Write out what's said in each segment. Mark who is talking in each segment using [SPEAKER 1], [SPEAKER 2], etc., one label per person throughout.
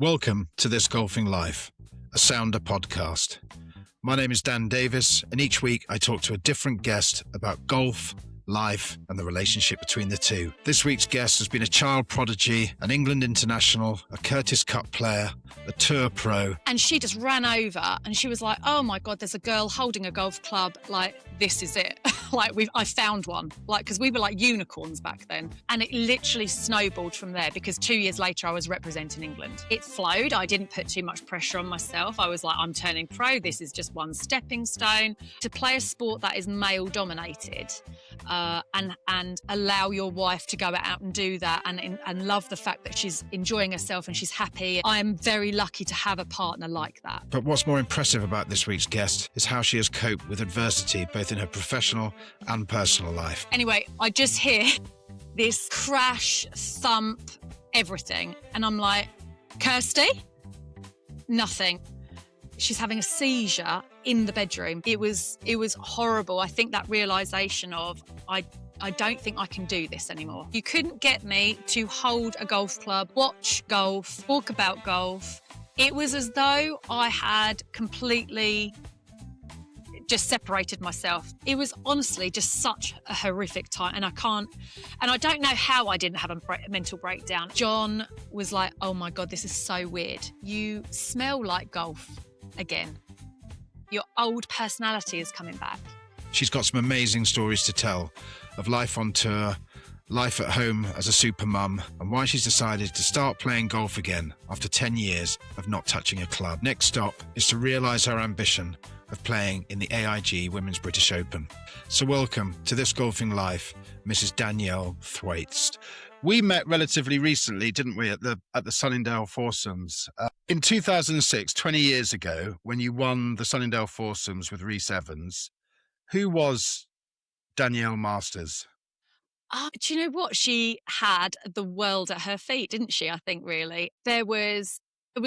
[SPEAKER 1] Welcome to This Golfing Life, a Sounder podcast. My name is Dan Davis, and each week I talk to a different guest about golf, life, and the relationship between the two. This week's guest has been a child prodigy, an England international, a Curtis Cup player, a tour pro.
[SPEAKER 2] And she just ran over and she was like, oh my God, there's a girl holding a golf club. Like, this is it. I found one. Because we were like unicorns back then. And it literally snowballed from there because 2 years later I was representing England. It flowed. I didn't put too much pressure on myself. I was like, I'm turning pro. This is just one stepping stone. To play a sport that is male dominated and allow your wife to go out and do that and love the fact that she's enjoying herself and she's happy. I am very lucky to have a partner like that.
[SPEAKER 1] But what's more impressive about this week's guest is how she has coped with adversity, both in her professional and personal life.
[SPEAKER 2] Anyway, I just hear this crash, thump, everything. And I'm like, Kirsty? Nothing. She's having a seizure in the bedroom. It was horrible. I think that realization of, I don't think I can do this anymore. You couldn't get me to hold a golf club, watch golf, talk about golf. It was as though I had completely just separated myself. It was honestly just such a horrific time, and I don't know how I didn't have a mental breakdown. John was like, oh my God, this is so weird. You smell like golf again. Your old personality is coming back.
[SPEAKER 1] She's got some amazing stories to tell of life on tour, life at home as a super mum, and why she's decided to start playing golf again after 10 years of not touching a club. Next stop is to realise her ambition of playing in the AIG Women's British Open. So welcome to This Golfing Life, Mrs. Danielle Thwaites. We met relatively recently, didn't we, at the Sunningdale Foursomes. In 2006, 20 years ago, when you won the Sunningdale Foursomes with Rhys Evans, who was Danielle Masters?
[SPEAKER 2] Do you know what? She had the world at her feet, didn't she? I think really. There was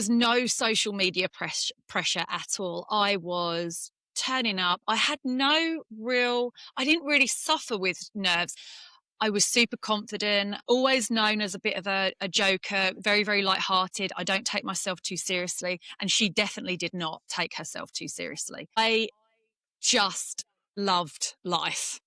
[SPEAKER 2] no social media pressure at all. I was turning up. I didn't really suffer with nerves. I was super confident, always known as a bit of a joker, very, very lighthearted. I don't take myself too seriously. And she definitely did not take herself too seriously. I just loved life.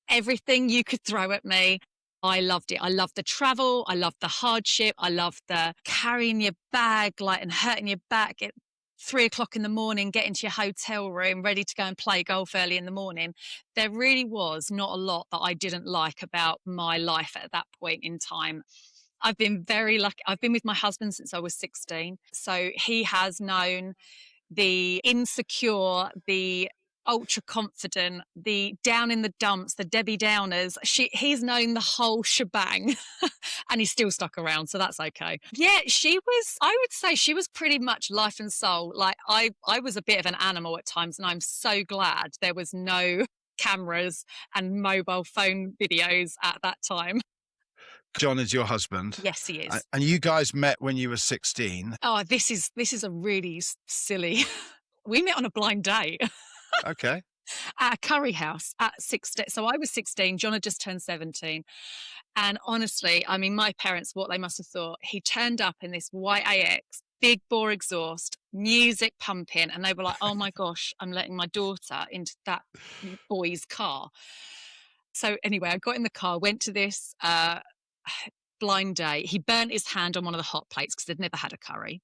[SPEAKER 2] Everything you could throw at me, I loved it. I loved the travel. I loved the hardship. I loved the carrying your bag and hurting your back at 3 o'clock in the morning, getting to your hotel room, ready to go and play golf early in the morning. There really was not a lot that I didn't like about my life at that point in time. I've been very lucky. I've been with my husband since I was 16. So he has known the insecure, the ultra confident, the down in the dumps, the Debbie Downers. He's known the whole shebang and he's still stuck around, so that's okay. Yeah, I would say she was pretty much life and soul. Like I was a bit of an animal at times, and I'm so glad there was no cameras and mobile phone videos at that time.
[SPEAKER 1] John is your husband.
[SPEAKER 2] Yes, he is.
[SPEAKER 1] And you guys met when you were 16.
[SPEAKER 2] Oh, this is a really silly. We met on a blind date.
[SPEAKER 1] Okay.
[SPEAKER 2] At a curry house at 16. So I was 16, John had just turned 17. And honestly, I mean, my parents, what they must have thought, he turned up in this white AX, big bore exhaust, music pumping. And they were like, oh my gosh, I'm letting my daughter into that boy's car. So anyway, I got in the car, went to this blind date. He burnt his hand on one of the hot plates because they'd never had a curry.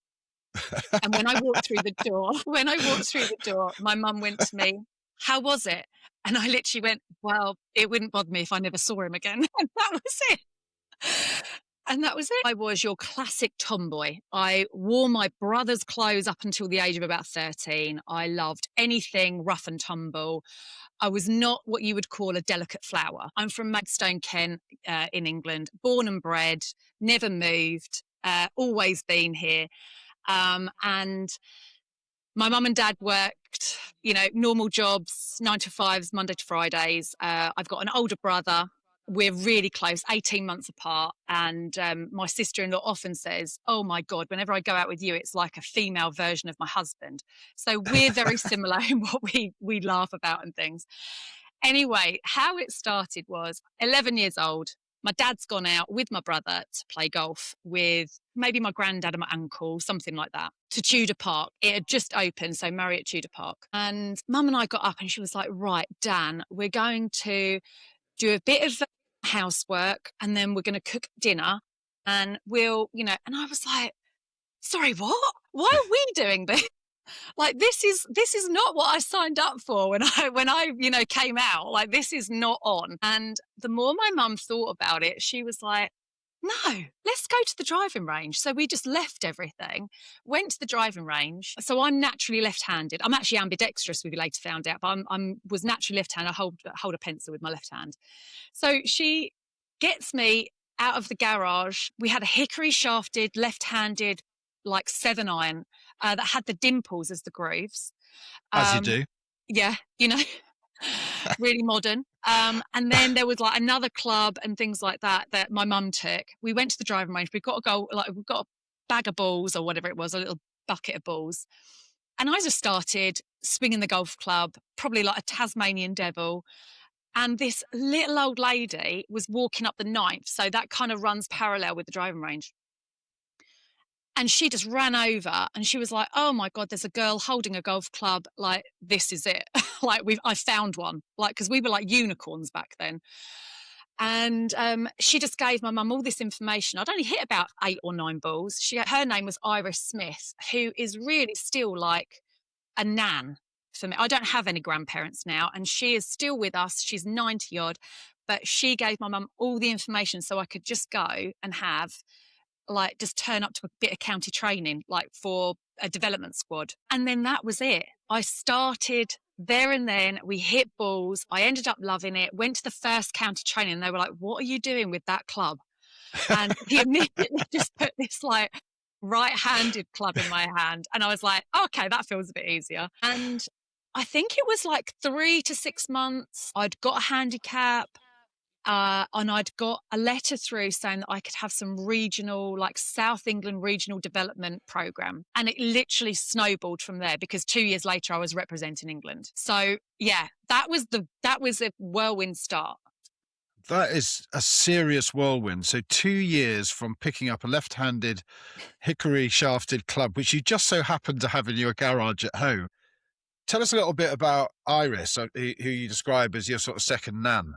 [SPEAKER 2] And when I walked through the door, my mum went to me, how was it? And I literally went, well, it wouldn't bother me if I never saw him again. And that was it. I was your classic tomboy. I wore my brother's clothes up until the age of about 13. I loved anything rough and tumble. I was not what you would call a delicate flower. I'm from Maidstone, Kent, in England, born and bred, never moved, always been here. And my mum and dad worked, normal jobs, 9 to 5s, Monday to Fridays. I've got an older brother. We're really close, 18 months apart. And my sister-in-law often says, oh my God, whenever I go out with you, it's like a female version of my husband. So we're very similar in what we laugh about and things. Anyway, how it started was 11 years old. My dad's gone out with my brother to play golf with maybe my granddad and my uncle, something like that, to Tudor Park. It had just opened, so Marriott Tudor Park. And mum and I got up and she was like, right, Dan, we're going to do a bit of housework and then we're going to cook dinner and we'll, and I was like, sorry, what? Why are we doing this? Like this is not what I signed up for when I came out. Like this is not on. And the more my mum thought about it, she was like, no, let's go to the driving range. So we just left everything, went to the driving range. So I'm naturally left-handed. I'm actually ambidextrous, we later found out, but I'm was naturally left-handed. I hold a pencil with my left hand. So she gets me out of the garage. We had a hickory shafted, left-handed, like 7-iron that had the dimples as the grooves.
[SPEAKER 1] As you do.
[SPEAKER 2] Yeah, really modern. And then there was like another club and things like that my mum took. We went to the driving range. We've got a bag of balls or whatever it was, a little bucket of balls. And I just started swinging the golf club, probably like a Tasmanian devil. And this little old lady was walking up the ninth. So that kind of runs parallel with the driving range. And she just ran over and she was like, oh my God, there's a girl holding a golf club. Like, this is it. Like, I found one. Like, because we were like unicorns back then. And she just gave my mum all this information. I'd only hit about 8 or 9 balls. Her name was Iris Smith, who is really still like a nan for me. I don't have any grandparents now, and she is still with us. She's 90 odd, but she gave my mum all the information so I could just go and have like just turn up to a bit of county training, like for a development squad. And then that was it. I started there and then. We hit balls. I ended up loving it. Went to the first county training and they were like, what are you doing with that club? And he immediately just put this like right-handed club in my hand. And I was like, okay, that feels a bit easier. And I think it was like 3 to 6 months. I'd got a handicap. And I'd got a letter through saying that I could have some regional, like South England regional development program. And it literally snowballed from there because 2 years later I was representing England. So yeah, that was a whirlwind start.
[SPEAKER 1] That is a serious whirlwind. So 2 years from picking up a left-handed hickory shafted club, which you just so happen to have in your garage at home. Tell us a little bit about Iris, who you describe as your sort of second nan.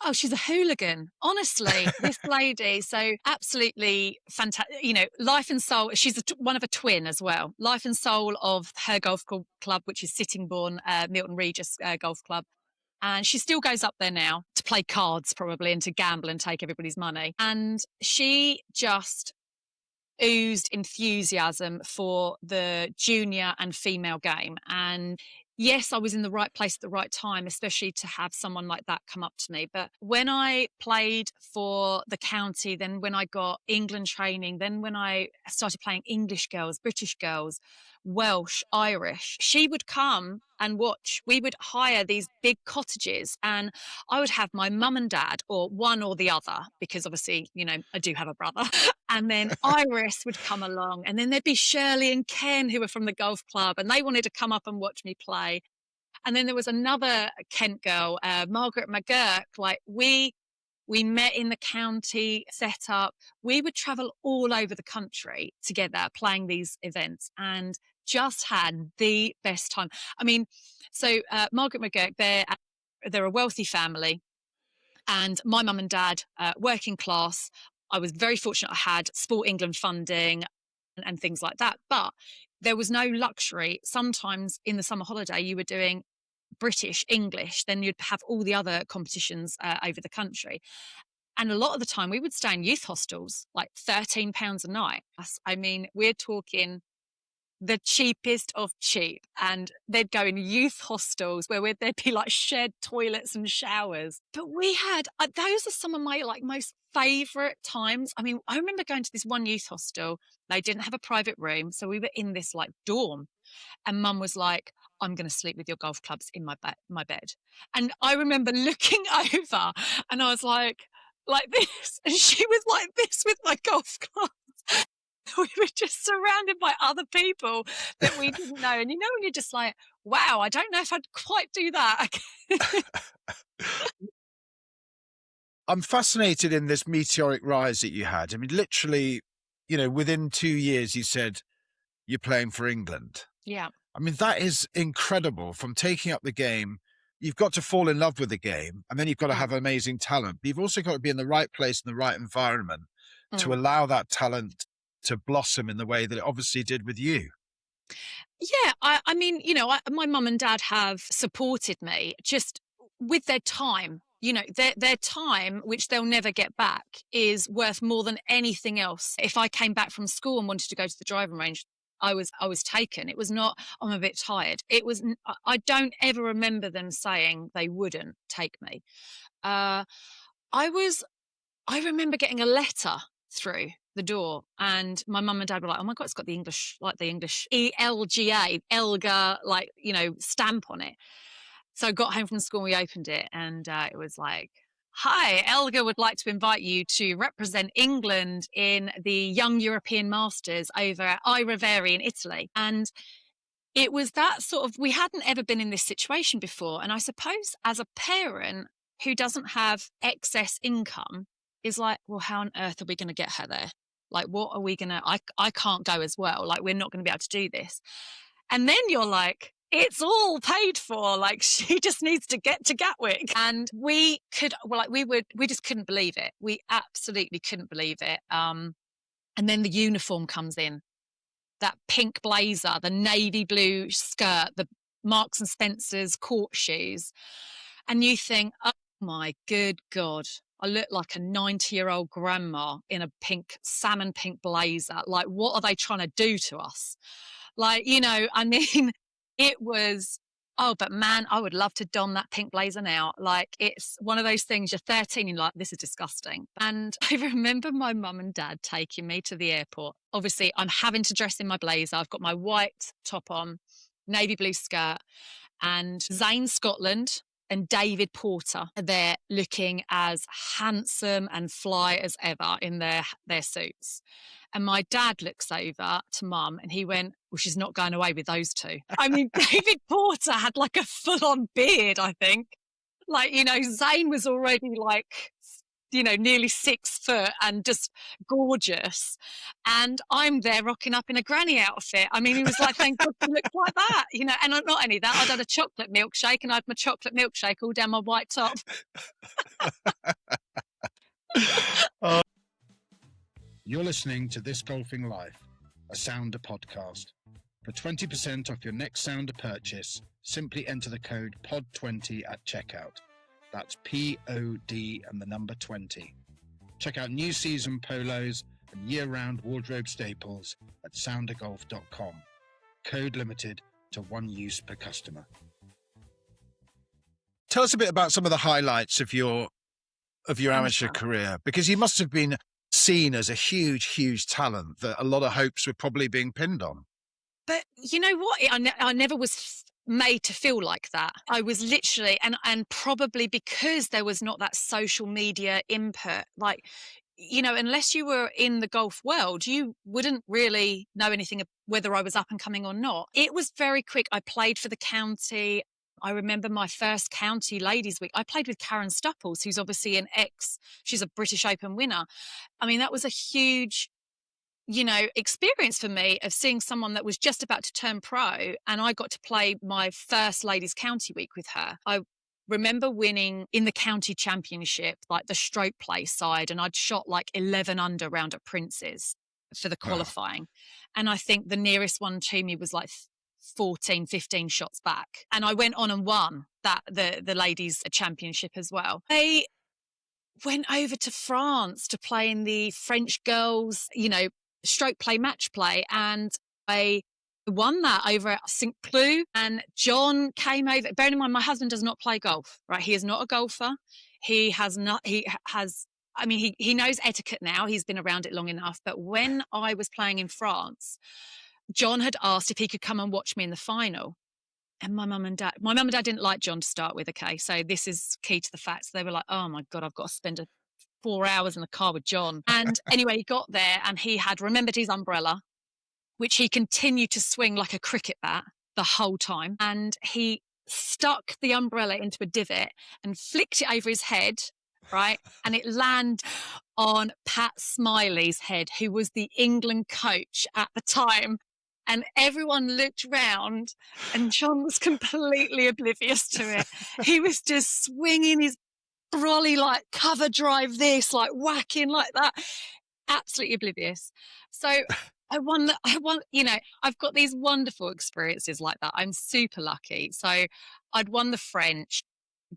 [SPEAKER 2] Oh, she's a hooligan. Honestly, this lady, so absolutely fantastic. Life and soul. She's one of a twin as well. Life and soul of her golf club, which is Sittingbourne, Milton Regis Golf Club. And she still goes up there now to play cards probably and to gamble and take everybody's money. And she just oozed enthusiasm for the junior and female game. And yes, I was in the right place at the right time, especially to have someone like that come up to me. But when I played for the county, then when I got England training, then when I started playing English girls, British girls, Welsh, Irish, she would come and watch. We would hire these big cottages and I would have my mum and dad or one or the other, because obviously, I do have a brother. And then Iris would come along and then there'd be Shirley and Ken who were from the golf club and they wanted to come up and watch me play. And then there was another Kent girl, Margaret McGurk. Like we met in the county setup. We would travel all over the country together playing these events and just had the best time. I mean, so Margaret McGurk, they're a wealthy family and my mum and dad, working class. I was very fortunate I had Sport England funding and things like that. But there was no luxury. Sometimes in the summer holiday, you were doing British, English, then you'd have all the other competitions over the country. And a lot of the time we would stay in youth hostels, like £13 a night. I mean, we're talking the cheapest of cheap. And they'd go in youth hostels where there'd be like shared toilets and showers. But we had, those are some of my like most favourite times. I mean, I remember going to this one youth hostel. They didn't have a private room. So we were in this like dorm. And mum was like, I'm going to sleep with your golf clubs in my bed. And I remember looking over and I was like this. And she was like this with my golf clubs. We were just surrounded by other people that we didn't know. And when you're just like, wow, I don't know if I'd quite do that.
[SPEAKER 1] I'm fascinated in this meteoric rise that you had. I mean, literally, within 2 years, you said you're playing for England.
[SPEAKER 2] Yeah.
[SPEAKER 1] I mean, that is incredible. From taking up the game, you've got to fall in love with the game, and then you've got to have amazing talent. But you've also got to be in the right place in the right environment to allow that talent to blossom in the way that it obviously did with you.
[SPEAKER 2] Yeah, I mean, my mum and dad have supported me just with their time. Their time, which they'll never get back, is worth more than anything else. If I came back from school and wanted to go to the driving range, I was taken. It was not, I'm a bit tired. It was, I don't ever remember them saying they wouldn't take me. I remember getting a letter through the door, and my mum and dad were like, oh my God, it's got the English ELGA, Elga, stamp on it. So I got home from school, we opened it, and it was like, hi, Elga would like to invite you to represent England in the Young European Masters over at Ivrea in Italy. And it was that sort of, we hadn't ever been in this situation before. And I suppose as a parent who doesn't have excess income is like, well, how on earth are we going to get her there? Like, what are we going to, I can't go as well. Like, we're not going to be able to do this. And then you're like, it's all paid for. Like, she just needs to get to Gatwick. And we just couldn't believe it. We absolutely couldn't believe it. And then the uniform comes in, that pink blazer, the navy blue skirt, the Marks and Spencer's court shoes. And you think, oh my good God, I look like a 90-year-old grandma in a salmon pink blazer. Like, what are they trying to do to us? Like, I mean, it was, but man, I would love to don that pink blazer now. Like, it's one of those things, you're 13, you're like, this is disgusting. And I remember my mum and dad taking me to the airport. Obviously, I'm having to dress in my blazer. I've got my white top on, navy blue skirt, and Zane Scotland and David Porter are there looking as handsome and fly as ever in their suits. And my dad looks over to mum and he went, well, she's not going away with those two. I mean, David Porter had like a full-on beard, I think. Like, Zane was already like, nearly 6 foot and just gorgeous. And I'm there rocking up in a granny outfit. I mean, he was like, thank God you look like that, and not only that, I'd had a chocolate milkshake and I had my chocolate milkshake all down my white top.
[SPEAKER 1] You're listening to This Golfing Life, a Sounder podcast. For 20% off your next Sounder purchase, simply enter the code POD20 at checkout. That's POD and the number 20. Check out new season polos and year-round wardrobe staples at soundergolf.com. Code limited to 1 use per customer. Tell us a bit about some of the highlights of your amateur career, because you must have been seen as a huge talent that a lot of hopes were probably being pinned on.
[SPEAKER 2] But you know what? I never was made to feel like that. I was literally, and probably because there was not that social media input, like, unless you were in the golf world, you wouldn't really know anything of whether I was up and coming or not. It was very quick. I played for the county. I remember my first county ladies week. I played with Karen Stupples, who's obviously she's a British Open winner. I mean, that was a huge, experience for me of seeing someone that was just about to turn pro. And I got to play my first ladies county week with her. I remember winning in the county championship, like the stroke play side. And I'd shot like 11 under round at Prince's for the qualifying. Wow. And I think the nearest one to me was like 14, 15 shots back. And I went on and won the ladies championship as well. I went over to France to play in the French girls, stroke play, match play. And I won that over at St. Cloud. And John came over. Bearing in mind, my husband does not play golf, right? He is not a golfer. He knows etiquette now. He's been around it long enough. But when I was playing in France, John had asked if he could come and watch me in the final. And my mum and dad didn't like John to start with. Okay. So this is key to the facts. They were like, oh my God, I've got to spend 4 hours in the car with John. And anyway, he got there and he had remembered his umbrella, which he continued to swing like a cricket bat the whole time. And he stuck the umbrella into a divot and flicked it over his head right? And it landed on Pat Smiley's head, who was the England coach at the time. And everyone looked round, and John was completely oblivious to it. He was just swinging his brolly, like cover drive this, like whacking like that, absolutely oblivious. So I've got these wonderful experiences like that. I'm super lucky. So I'd won the French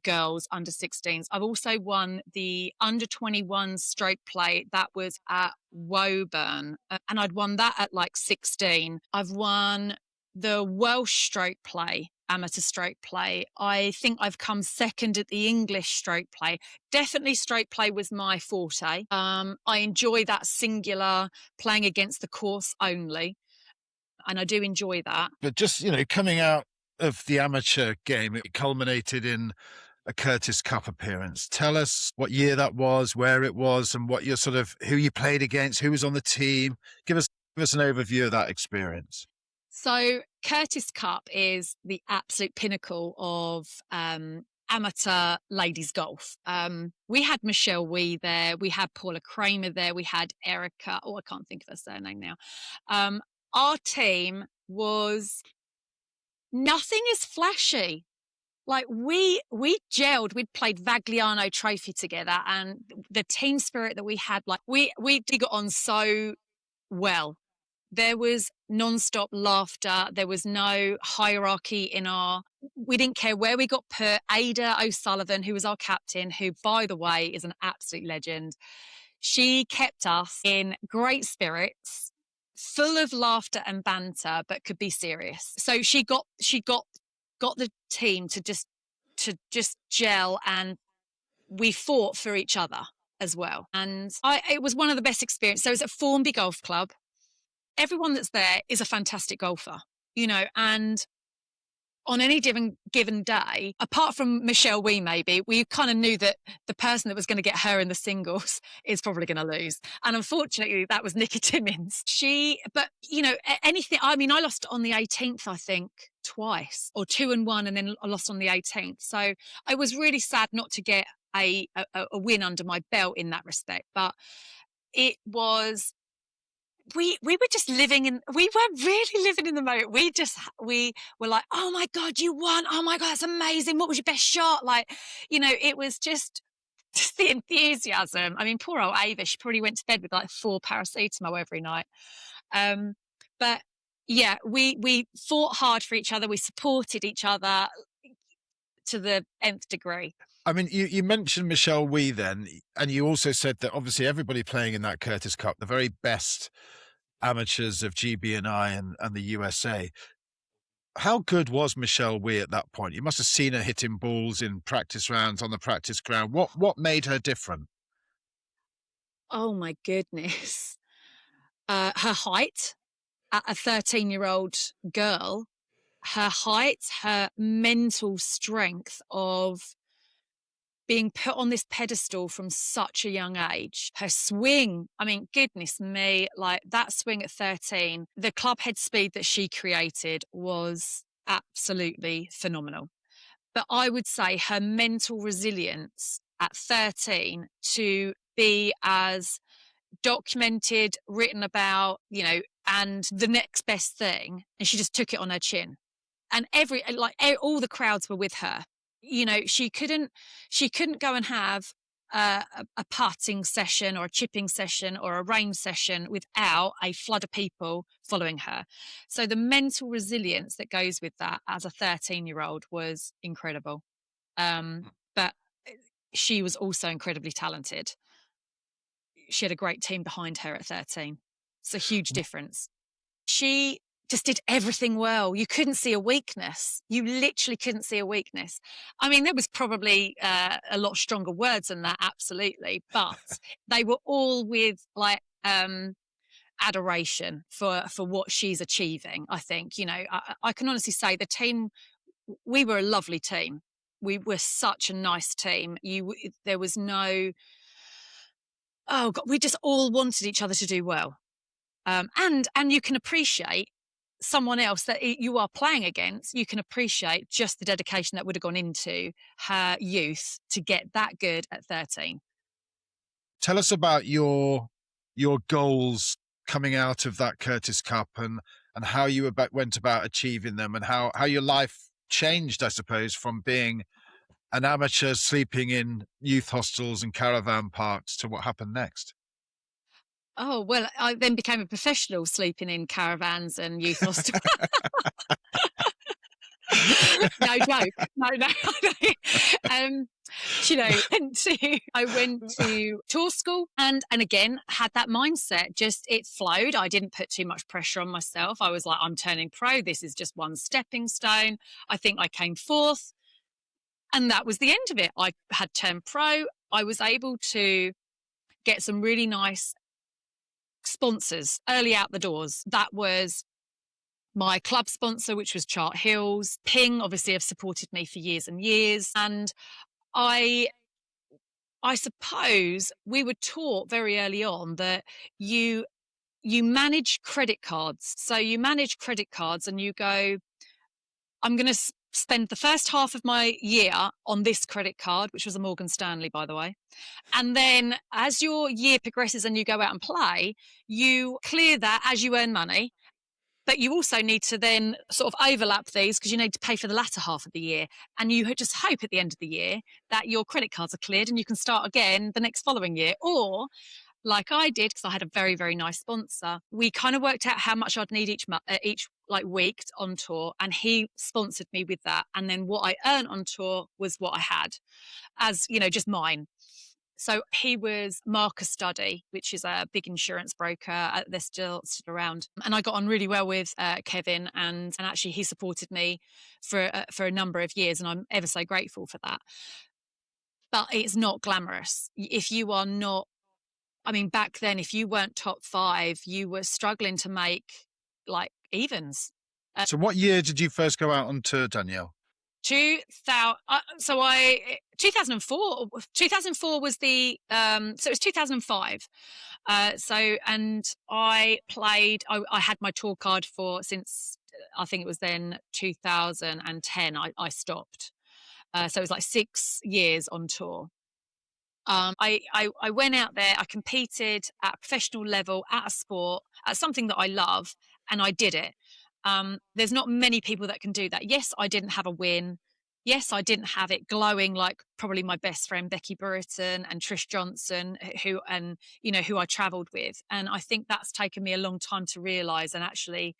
[SPEAKER 2] girls under 16s. I've also won the under 21 stroke play that was at Woburn, and I'd won that at like 16. I've won the Welsh stroke play, amateur stroke play. I think I've come second at the English stroke play. Definitely stroke play was my forte. I enjoy that singular playing against the course only, and I do enjoy that.
[SPEAKER 1] But just, coming out of the amateur game, it culminated in a Curtis Cup appearance. Tell us what year that was, where it was, and what who you played against, who was on the team. Give us an overview of that experience.
[SPEAKER 2] So Curtis Cup is the absolute pinnacle of amateur ladies golf. We had Michelle Wee there, we had Paula Kramer there, we had Erica. Oh, I can't think of her surname now. Our team was nothing as flashy. Like we gelled. We'd played Vagliano Trophy together, and the team spirit that we had, like we did it on so well. There was non-stop laughter. There was no hierarchy in we didn't care where we got put. Ada O'Sullivan, who was our captain, who, by the way, is an absolute legend. She kept us in great spirits, full of laughter and banter, but could be serious. So she got the team to just gel, and we fought for each other as well. And it was one of the best experiences. So it was at Formby Golf Club. Everyone that's there is a fantastic golfer, and on any given day, apart from Michelle Wee, maybe, we kind of knew that the person that was going to get her in the singles is probably going to lose. And unfortunately, that was Nikki Timmins. Anything, I mean, I lost on the 18th, I think, twice, or 2-1, and then I lost on the 18th. So I was really sad not to get a win under my belt in that respect. But it was... we were just we weren't really living in the moment. We were like, oh my God, you won. Oh my God, that's amazing. What was your best shot? Like, it was just the enthusiasm. I mean, poor old Ava, she probably went to bed with like 4 paracetamol every night. But yeah, we fought hard for each other. We supported each other to the nth degree.
[SPEAKER 1] I mean, you mentioned Michelle Wee then, and you also said that obviously everybody playing in that Curtis Cup, the very best amateurs of GB&I and the USA. How good was Michelle Wee at that point? You must have seen her hitting balls in practice rounds on the practice ground. What made her different?
[SPEAKER 2] Oh my goodness. Her height, at a 13-year-old girl, her height, her mental strength of being put on this pedestal from such a young age. Her swing, I mean, goodness me, like that swing at 13, the club head speed that she created was absolutely phenomenal. But I would say her mental resilience at 13 to be as documented, written about, and the next best thing, and she just took it on her chin. And all the crowds were with her. She couldn't go and have a putting session or a chipping session or a range session without a flood of people following her. So the mental resilience that goes with that as a 13-year-old was incredible. But she was also incredibly talented. She had a great team behind her at 13. It's a huge difference. She just did everything well. You couldn't see a weakness. You literally couldn't see a weakness. I mean, there was probably a lot stronger words than that, absolutely. But they were all with like adoration for what she's achieving, I think. I can honestly say the team, we were a lovely team. We were such a nice team. There was no... Oh God, we just all wanted each other to do well. And you can appreciate someone else that you are playing against, you can appreciate just the dedication that would have gone into her youth to get that good at 13.
[SPEAKER 1] Tell us about your goals coming out of that Curtis Cup, and how you went about achieving them, and how your life changed, I suppose, from being an amateur sleeping in youth hostels and caravan parks to what happened next.
[SPEAKER 2] Oh, well, I then became a professional sleeping in caravans and youth hostels. No joke. No, no. um, I went to tour school and again had that mindset. Just it flowed. I didn't put too much pressure on myself. I was like, I'm turning pro. This is just one stepping stone. I think I came fourth, and that was the end of it. I had turned pro. I was able to get some really nice sponsors early out the doors. That was my club sponsor, which was Chart Hills. Ping obviously have supported me for years and years. And I suppose we were taught very early on that you manage credit cards. So you manage credit cards and you go, I'm going to spend the first half of my year on this credit card, which was a Morgan Stanley, by the way. And then as your year progresses and you go out and play, you clear that as you earn money. But you also need to then sort of overlap these because you need to pay for the latter half of the year. And you just hope at the end of the year that your credit cards are cleared and you can start again the next following year. Or like I did, because I had a very, very nice sponsor, we kind of worked out how much I'd need each like week on tour, and he sponsored me with that. And then what I earned on tour was what I had as, just mine. So he was Marcus Study, which is a big insurance broker. They're still around. And I got on really well with Kevin, and actually he supported me for a number of years, and I'm ever so grateful for that. But it's not glamorous. If you are not, I mean, back then, if you weren't top 5, you were struggling to make like evens.
[SPEAKER 1] So what year did you first go out on tour, Danielle?
[SPEAKER 2] 2004 was the so it was 2005. And I played, I had my tour card since I think it was then 2010 I stopped. So it was like 6 years on tour. I went out there, I competed at a professional level, at a sport, at something that I love, and I did it. There's not many people that can do that. Yes, I didn't have a win. Yes, I didn't have it glowing like probably my best friend Becky Burriton and Trish Johnson, who I travelled with. And I think that's taken me a long time to realise and actually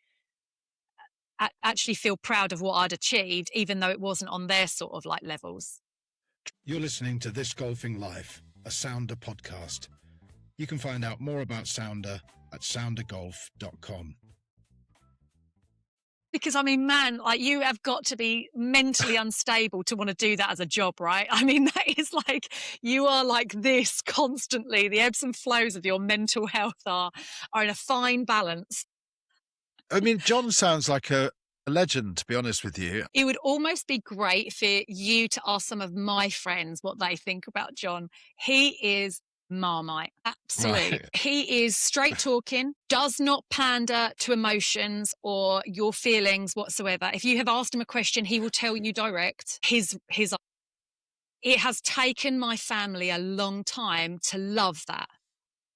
[SPEAKER 2] feel proud of what I'd achieved, even though it wasn't on their sort of like levels.
[SPEAKER 1] You're listening to This Golfing Life, a Sounder podcast. You can find out more about Sounder at soundergolf.com.
[SPEAKER 2] Because, I mean, man, like you have got to be mentally unstable to want to do that as a job, right? I mean, that is like, you are like this constantly. The ebbs and flows of your mental health are in a fine balance.
[SPEAKER 1] I mean, John sounds like a legend, to be honest with you.
[SPEAKER 2] It would almost be great for you to ask some of my friends what they think about John. He is Marmite. Absolutely. Right. He is straight talking, does not pander to emotions or your feelings whatsoever. If you have asked him a question, he will tell you direct. It has taken my family a long time to love that.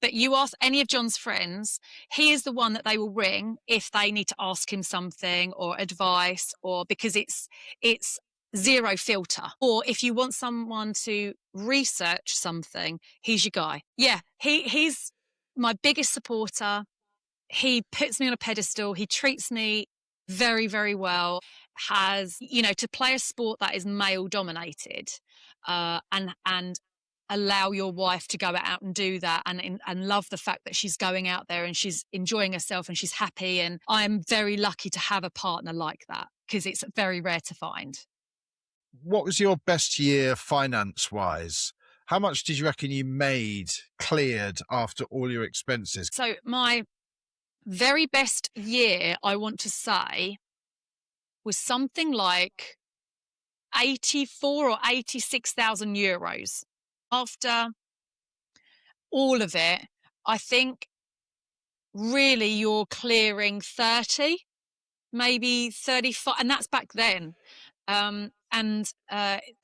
[SPEAKER 2] But you ask any of John's friends, he is the one that they will ring if they need to ask him something or advice, or because it's zero filter. Or if you want someone to research something, he's your guy. Yeah, he's my biggest supporter. He puts me on a pedestal. He treats me very, very well. Has, to play a sport that is male dominated, and allow your wife to go out and do that and love the fact that she's going out there and she's enjoying herself and she's happy. And I'm very lucky to have a partner like that because it's very rare to find.
[SPEAKER 1] What was your best year finance-wise? How much did you reckon you cleared after all your expenses?
[SPEAKER 2] So my very best year, I want to say, was something like 84 or 86,000 euros. After all of it, I think really you're clearing 30. maybe 35, and that's back then.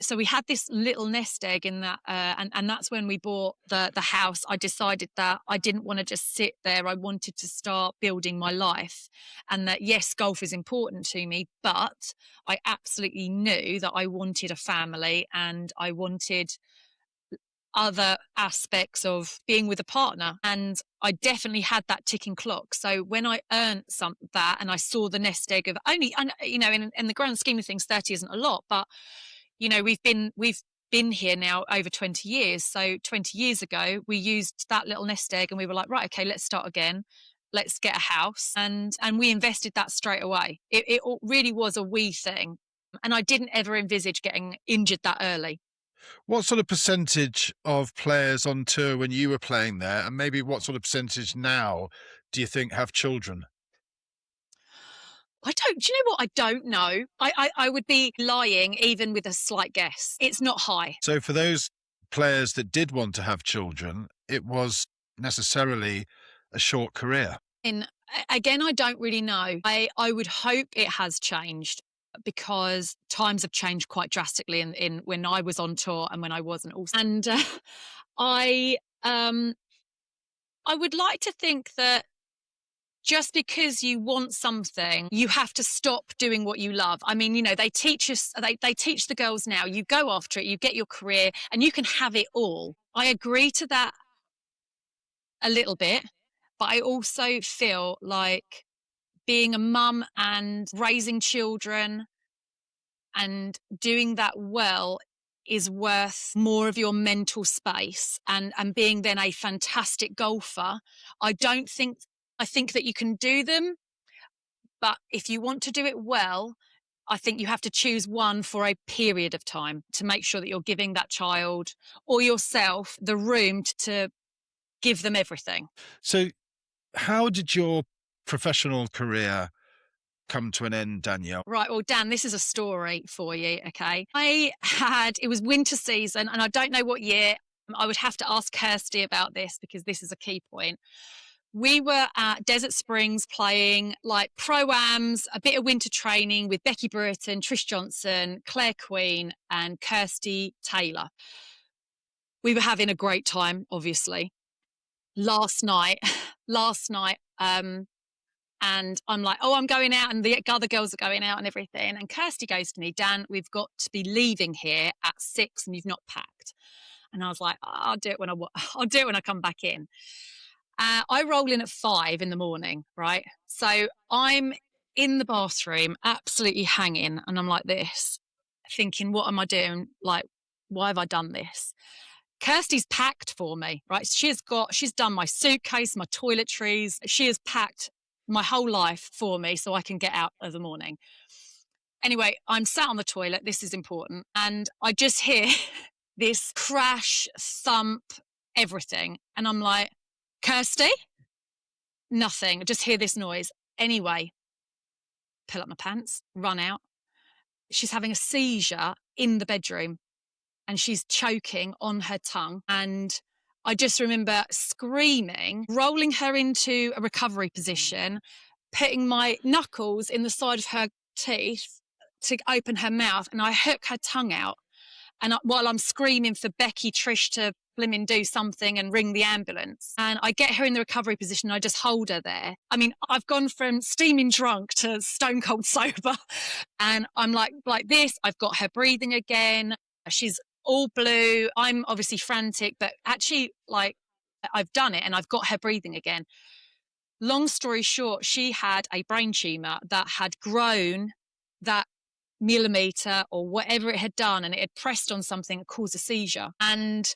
[SPEAKER 2] So we had this little nest egg in that, and that's when we bought the house. I decided that I didn't want to just sit there. I wanted to start building my life, and that yes, golf is important to me, but I absolutely knew that I wanted a family and I wanted other aspects of being with a partner, and I definitely had that ticking clock. So when I earned that and I saw the nest egg of only, in the grand scheme of things, 30 isn't a lot, but we've been here now over 20 years. So 20 years ago we used that little nest egg and we were like, right, okay, let's start again, let's get a house, and we invested that straight away. It really was a we thing, and I didn't ever envisage getting injured that early.
[SPEAKER 1] What sort of percentage of players on tour when you were playing there, and maybe what sort of percentage now do you think have children?
[SPEAKER 2] Do you know what? I don't know. I would be lying even with a slight guess. It's not high.
[SPEAKER 1] So for those players that did want to have children, it was necessarily a short career.
[SPEAKER 2] Again, I don't really know. I would hope it has changed, because times have changed quite drastically in when I was on tour and when I wasn't also. And I I would like to think that just because you want something, you have to stop doing what you love. I mean, they teach us, they teach the girls now, you go after it, you get your career, and you can have it all. I agree to that a little bit, but I also feel like being a mum and raising children and doing that well is worth more of your mental space, and being then a fantastic golfer. I think that you can do them, but if you want to do it well, I think you have to choose one for a period of time to make sure that you're giving that child or yourself the room to give them everything.
[SPEAKER 1] So how did your professional career come to an end, Danielle?
[SPEAKER 2] Right. Well, Dan, this is a story for you. Okay. It was winter season, and I don't know what year. I would have to ask Kirsty about this because this is a key point. We were at Desert Springs playing like pro-ams, a bit of winter training with Becky Brereton, Trish Johnson, Claire Queen, and Kirsty Taylor. We were having a great time, obviously. Last night, and I'm like, oh, I'm going out, and the other girls are going out and everything. And Kirsty goes to me, Dan, we've got to be leaving here at 6 and you've not packed. And I was like, I'll do it when I come back in. I roll in at 5 in the morning, right? So I'm in the bathroom, absolutely hanging, and I'm like this, thinking, what am I doing? Like, why have I done this? Kirsty's packed for me, right? She's done my suitcase, my toiletries. She has packed my whole life for me so I can get out of the morning. Anyway, I'm sat on the toilet. This is important. And I just hear this crash, thump, everything. And I'm like, Kirsty? Nothing. I just hear this noise. Anyway, pull up my pants, run out. She's having a seizure in the bedroom and she's choking on her tongue. And I just remember screaming, rolling her into a recovery position, putting my knuckles in the side of her teeth to open her mouth, and I hook her tongue out. And while I'm screaming for Becky, Trish to blimmin' do something and ring the ambulance, and I get her in the recovery position, I just hold her there. I mean, I've gone from steaming drunk to stone cold sober, and I'm like this. I've got her breathing again. She's all blue. I'm obviously frantic, but actually, like, I've done it and I've got her breathing again. Long story short, she had a brain tumor that had grown that millimeter or whatever it had done, and it had pressed on something that caused a seizure, and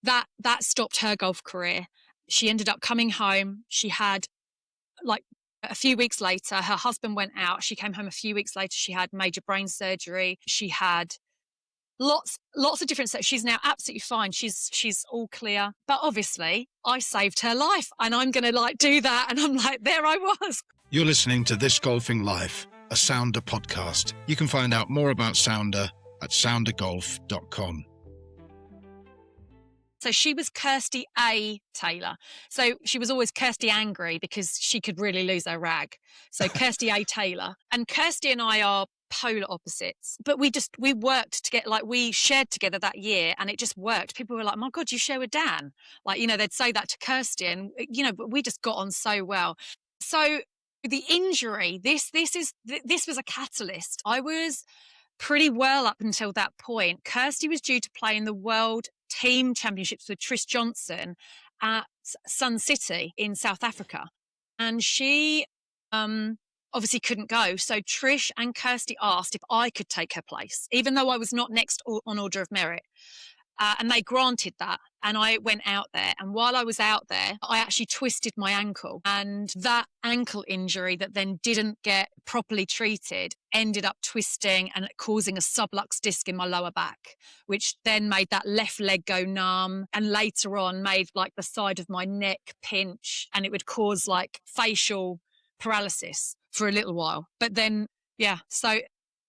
[SPEAKER 2] that stopped her golf career. She ended up coming home. She had, like, a few weeks later, her husband went out. She came home a few weeks later. She had major brain surgery. She had lots of different steps. She's now absolutely fine. She's all clear. But obviously, I saved her life, and I'm going to do that. And I'm like, there I was.
[SPEAKER 1] You're listening to This Golfing Life, a Sounder podcast. You can find out more about Sounder at soundergolf.com.
[SPEAKER 2] So she was Kirsty A. Taylor. So she was always Kirsty Angry because she could really lose her rag. So Kirsty A. Taylor. And Kirsty and I are polar opposites. But we worked to get, like, we shared together that year and it just worked. People were like, my God, you share with Dan. Like, you know, they'd say that to Kirsty and, you know, but we just got on so well. So the injury, this was a catalyst. I was pretty well up until that point. Kirsty was due to play in the World Team Championships with Trish Johnson at Sun City in South Africa. And she obviously couldn't go. So Trish and Kirsty asked if I could take her place, even though I was not next on order of merit. And they granted that. And I went out there. And while I was out there, I actually twisted my ankle. And that ankle injury that then didn't get properly treated ended up twisting and causing a sublux disc in my lower back, which then made that left leg go numb. And later on made like the side of my neck pinch. And it would cause like facial paralysis for a little while. But then, yeah, so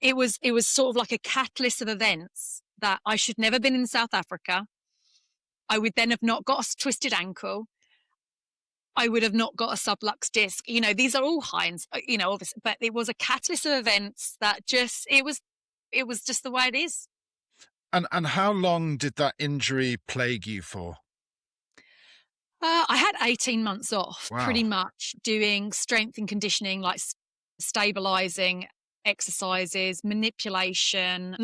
[SPEAKER 2] it was sort of like a catalyst of events that I should never been in South Africa. I would then have not got a twisted ankle. I would have not got a sublux disc. You know, these are all hinds, you know, obviously, but it was a catalyst of events that just, it was just the way it is.
[SPEAKER 1] And how long did that injury plague you for?
[SPEAKER 2] I had 18 months off,
[SPEAKER 1] Wow.
[SPEAKER 2] pretty much doing strength and conditioning, like stabilizing exercises, manipulation,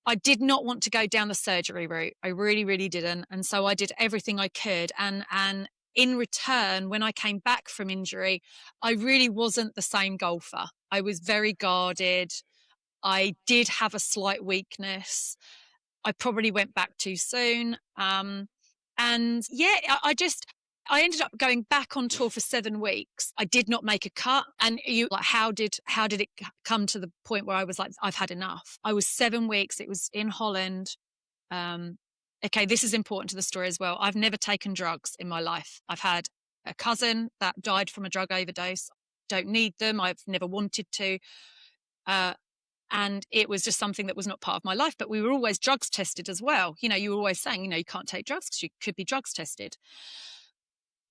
[SPEAKER 2] I did not want to go down the surgery route. I really, really didn't. And so I did everything I could. And in return, when I came back from injury, I really wasn't the same golfer. I was very guarded. I did have a slight weakness. I probably went back too soon. And yeah, I ended up going back on tour for 7 weeks. I did not make a cut. And how did it come to the point where I was like, I've had enough? I was 7 weeks. It was in Holland. Okay, this is important to the story as well. I've never taken drugs in my life. I've had a cousin that died from a drug overdose. Don't need them. I've never wanted to. And it was just something that was not part of my life. But we were always drugs tested as well. You know, you were always saying, you know, you can't take drugs because you could be drugs tested.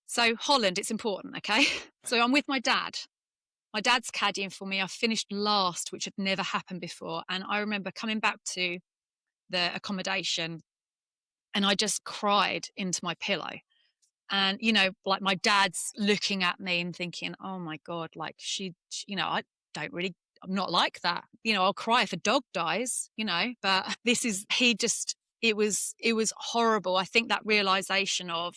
[SPEAKER 2] So Holland, it's important, okay? So I'm with my dad. My dad's caddying for me. I finished last, which had never happened before. And I remember coming back to the accommodation and I just cried into my pillow. And, you know, like my dad's looking at me and thinking, oh my God, like you know, I'm not like that. You know, I'll cry if a dog dies, you know, but it was horrible. I think that realization of,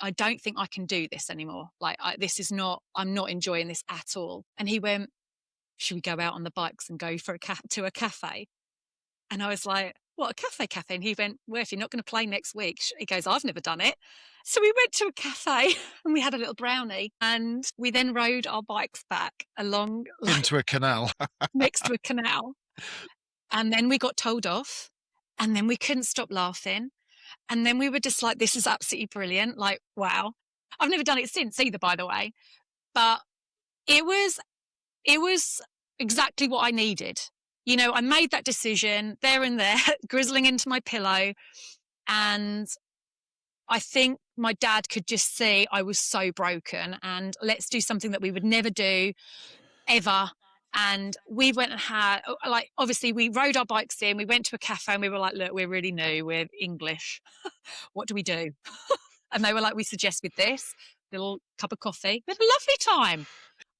[SPEAKER 2] I don't think I can do this anymore. Like, I'm not enjoying this at all. And he went, should we go out on the bikes and go to a cafe? And I was like, what, a cafe? And he went, well, if you're not going to play next week, he goes, I've never done it. So we went to a cafe and we had a little brownie and we then rode our bikes back along
[SPEAKER 1] into a canal.
[SPEAKER 2] Next to a canal. And then we got told off and then we couldn't stop laughing. And then we were just like, this is absolutely brilliant. Like, wow. I've never done it since either, by the way. But it was exactly what I needed. You know, I made that decision there and there, grizzling into my pillow. And I think my dad could just see I was so broken and let's do something that we would never do ever. And we went and had, like, obviously we rode our bikes in, we went to a cafe and we were like, look, we're really new, we're English. What do we do? And they were like, we suggest with this little cup of coffee. We had a lovely time.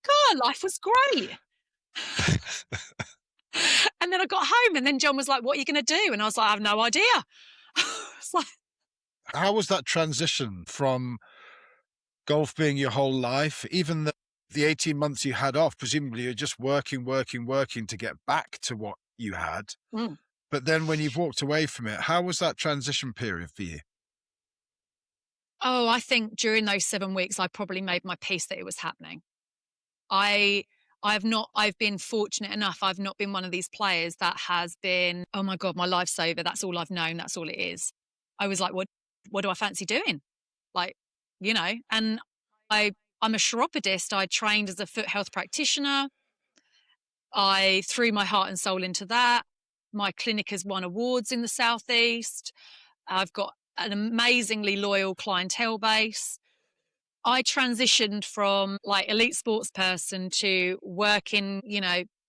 [SPEAKER 2] God, life was great. And then I got home and then John was like, what are you going to do? And I was like, I have no idea. It's like,
[SPEAKER 1] how was that transition from golf being your whole life, even the 18 months you had off, presumably you're just working to get back to what you had.
[SPEAKER 2] Mm.
[SPEAKER 1] But then when you've walked away from it, how was that transition period for you?
[SPEAKER 2] Oh, I think during those 7 weeks, I probably made my peace that it was happening. I've been fortunate enough. I've not been one of these players that has been, oh my God, my life's over. That's all I've known. That's all it is. I was like, what do I fancy doing? Like, you know, and I'm a chiropodist. I trained as a foot health practitioner. I threw my heart and soul into that. My clinic has won awards in the Southeast. I've got an amazingly loyal clientele base. I transitioned from like elite sports person to working,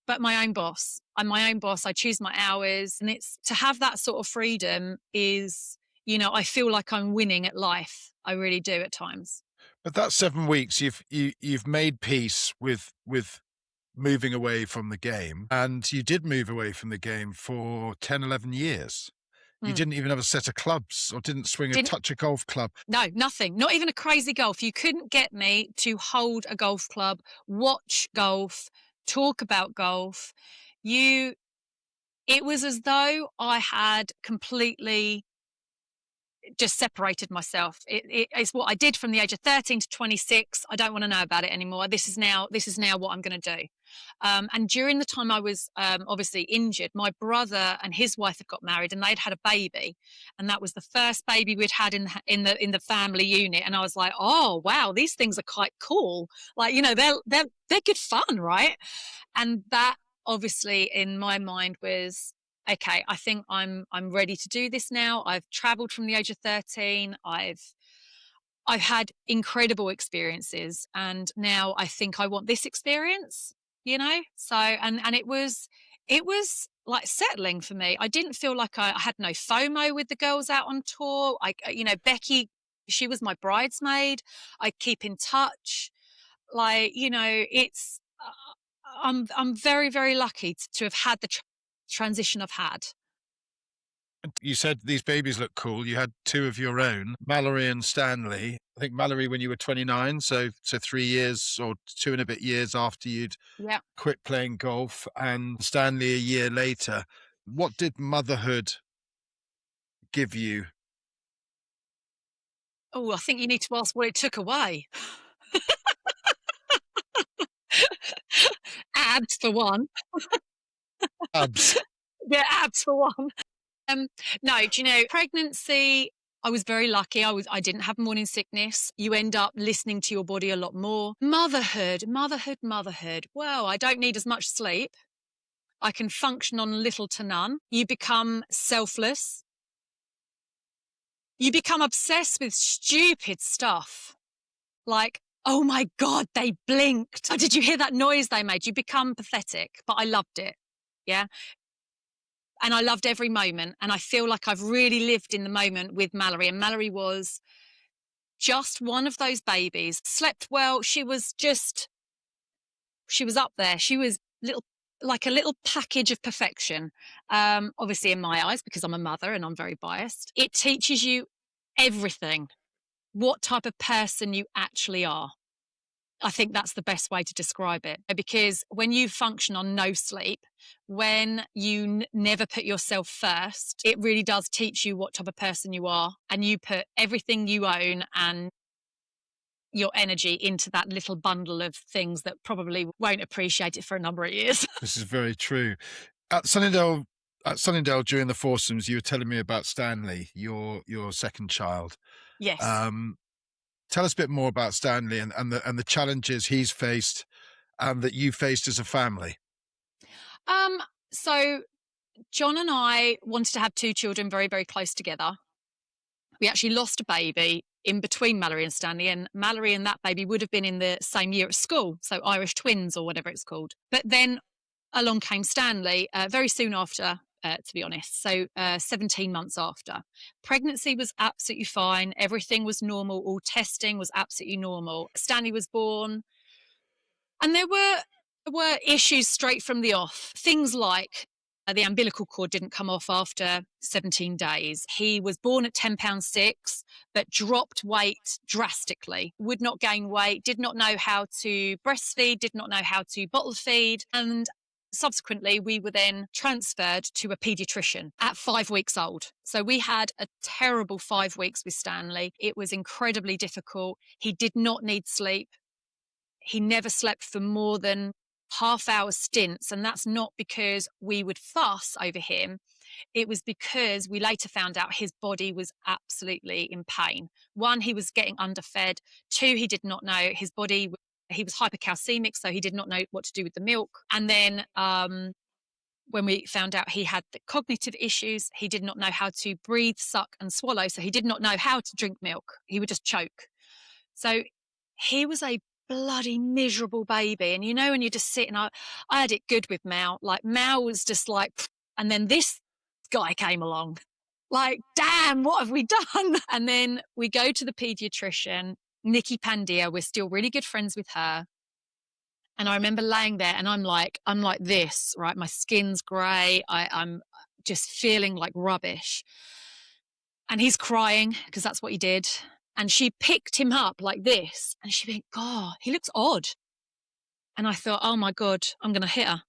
[SPEAKER 2] but my own boss. I'm my own boss. I choose my hours. And it's to have that sort of freedom is, I feel like I'm winning at life. I really do at times.
[SPEAKER 1] But that 7 weeks, you've made peace with moving away from the game, and you did move away from the game for 10, 11 years. You
[SPEAKER 2] Mm.
[SPEAKER 1] didn't even have a set of clubs or didn't swing a
[SPEAKER 2] Didn't
[SPEAKER 1] touch a golf club.
[SPEAKER 2] No, nothing. Not even a crazy golf. You couldn't get me to hold a golf club, watch golf, talk about golf. You It was as though I had completely just separated myself. It's what I did from the age of 13 to 26. I don't want to know about it anymore. This is now what I'm going to do. And during the time I was obviously injured, my brother and his wife had got married, and they'd had a baby, and that was the first baby we'd had in the family unit. And I was like, oh wow, these things are quite cool. Like, they're good fun, right? And that obviously in my mind was, okay, I think I'm ready to do this now. I've traveled from the age of 13. I've had incredible experiences, and now I think I want this experience. So and it was like settling for me. I didn't feel like I had no FOMO with the girls out on tour. Becky, she was my bridesmaid. I keep in touch. Like, it's I'm very, very lucky to have had the transition I've had.
[SPEAKER 1] You said these babies look cool. You had two of your own, Mallory and Stanley. I think Mallory when you were 29, so 3 years or 2 and a bit years after you'd
[SPEAKER 2] Yeah.
[SPEAKER 1] quit playing golf, and Stanley a year later. What did motherhood give you?
[SPEAKER 2] Oh, I think you need to ask what it took away. Abs for one.
[SPEAKER 1] Abs.
[SPEAKER 2] Yeah, abs for one. Um, no, do you know, pregnancy, I was very lucky. I didn't have morning sickness. You end up listening to your body a lot more. Motherhood. Well, I don't need as much sleep. I can function on little to none. You become selfless. You become obsessed with stupid stuff. Like, oh my God, they blinked. Oh, did you hear that noise they made? You become pathetic, but I loved it. Yeah. And I loved every moment. And I feel like I've really lived in the moment with Mallory. And Mallory was just one of those babies. Slept well. She was up there. She was like a little package of perfection. Obviously in my eyes, because I'm a mother and I'm very biased. It teaches you everything, what type of person you actually are. I think that's the best way to describe it, because when you function on no sleep, when you never put yourself first, it really does teach you what type of person you are, and you put everything you own and your energy into that little bundle of things that probably won't appreciate it for a number of years.
[SPEAKER 1] This is very true. At Sunningdale, during the foursomes, you were telling me about Stanley, your second child.
[SPEAKER 2] Yes.
[SPEAKER 1] Tell us a bit more about Stanley and the challenges he's faced and that you faced as a family.
[SPEAKER 2] So John and I wanted to have two children very, very close together. We actually lost a baby in between Mallory and Stanley, and Mallory and that baby would have been in the same year at school, so Irish twins or whatever it's called. But then along came Stanley very soon after, to be honest, so 17 months after. Pregnancy was absolutely fine. Everything was normal. All testing was absolutely normal. Stanley was born, and there were issues straight from the off. Things like the umbilical cord didn't come off after 17 days. He was born at 10 pounds 6, but dropped weight drastically, would not gain weight, did not know how to breastfeed, did not know how to bottle feed. And subsequently, we were then transferred to a paediatrician at 5 weeks old. So we had a terrible 5 weeks with Stanley. It was incredibly difficult. He did not need sleep. He never slept for more than half-hour stints, and that's not because we would fuss over him. It was because we later found out his body was absolutely in pain. One, he was getting underfed. Two, he did not know his body. He was hypercalcemic, so he did not know what to do with the milk. And then when we found out he had the cognitive issues, he did not know how to breathe, suck, and swallow. So he did not know how to drink milk. He would just choke. So he was a bloody miserable baby. And when you just sit, and I had it good with Mal. Like, Mal was just like, and then this guy came along. Like, damn, what have we done? And then we go to the pediatrician, Nikki Pandia. We're still really good friends with her. And I remember laying there, and I'm like this, right? My skin's grey. I'm just feeling like rubbish. And he's crying because that's what he did. And she picked him up like this, and she went, God, he looks odd. And I thought, oh my God, I'm going to hit her.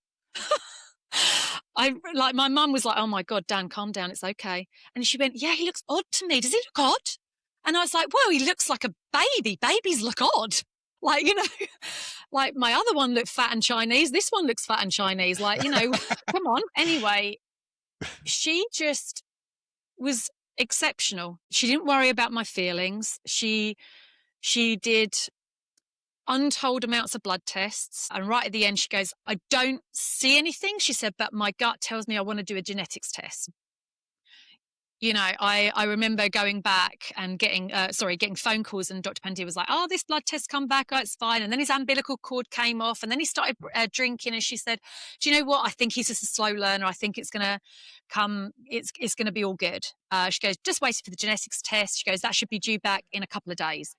[SPEAKER 2] My mum was like, oh my God, Dan, calm down. It's okay. And she went, yeah, he looks odd to me. Does he look odd? And I was like, well, he looks like a baby. Babies look odd. Like, like my other one looked fat and Chinese. This one looks fat and Chinese. Like, come on. Anyway, she just was exceptional. She didn't worry about my feelings. She did untold amounts of blood tests. And right at the end, she goes, I don't see anything. She said, but my gut tells me I want to do a genetics test. I remember going back and getting phone calls, and Dr. Pandia was like, oh, this blood test come back. Oh, it's fine. And then his umbilical cord came off, and then he started drinking. And she said, do you know what? I think he's just a slow learner. I think it's going to come. It's going to be all good. She goes, just waiting for the genetics test. She goes, that should be due back in a couple of days.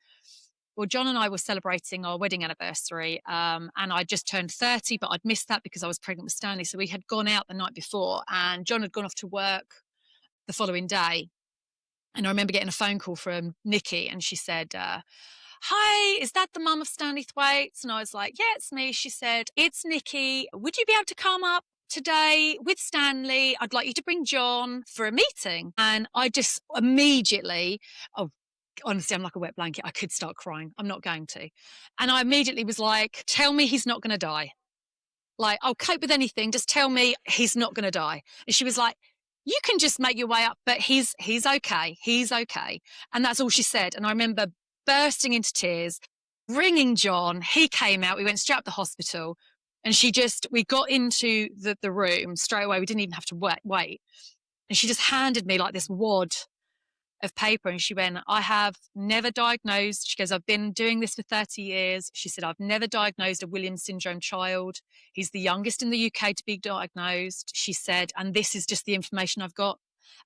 [SPEAKER 2] Well, John and I were celebrating our wedding anniversary, and I just turned 30, but I'd missed that because I was pregnant with Stanley. So we had gone out the night before, and John had gone off to work the following day. And I remember getting a phone call from Nikki, and she said, hi, is that the mum of Stanley Thwaites? And I was like, yeah, it's me. She said, it's Nikki. Would you be able to come up today with Stanley? I'd like you to bring John for a meeting. And I just immediately, honestly, I'm like a wet blanket. I could start crying. I'm not going to. And I immediately was like, tell me he's not going to die. Like, I'll cope with anything. Just tell me he's not going to die. And she was like, you can just make your way up, but he's okay. He's okay. And that's all she said. And I remember bursting into tears, ringing John. He came out. We went straight up the hospital, and we got into the room straight away. We didn't even have to wait. And she just handed me like this wad of paper, and she went, I have never diagnosed. She goes, I've been doing this for 30 years. She said, I've never diagnosed a Williams syndrome child. He's the youngest in the UK to be diagnosed. She said, and this is just the information I've got.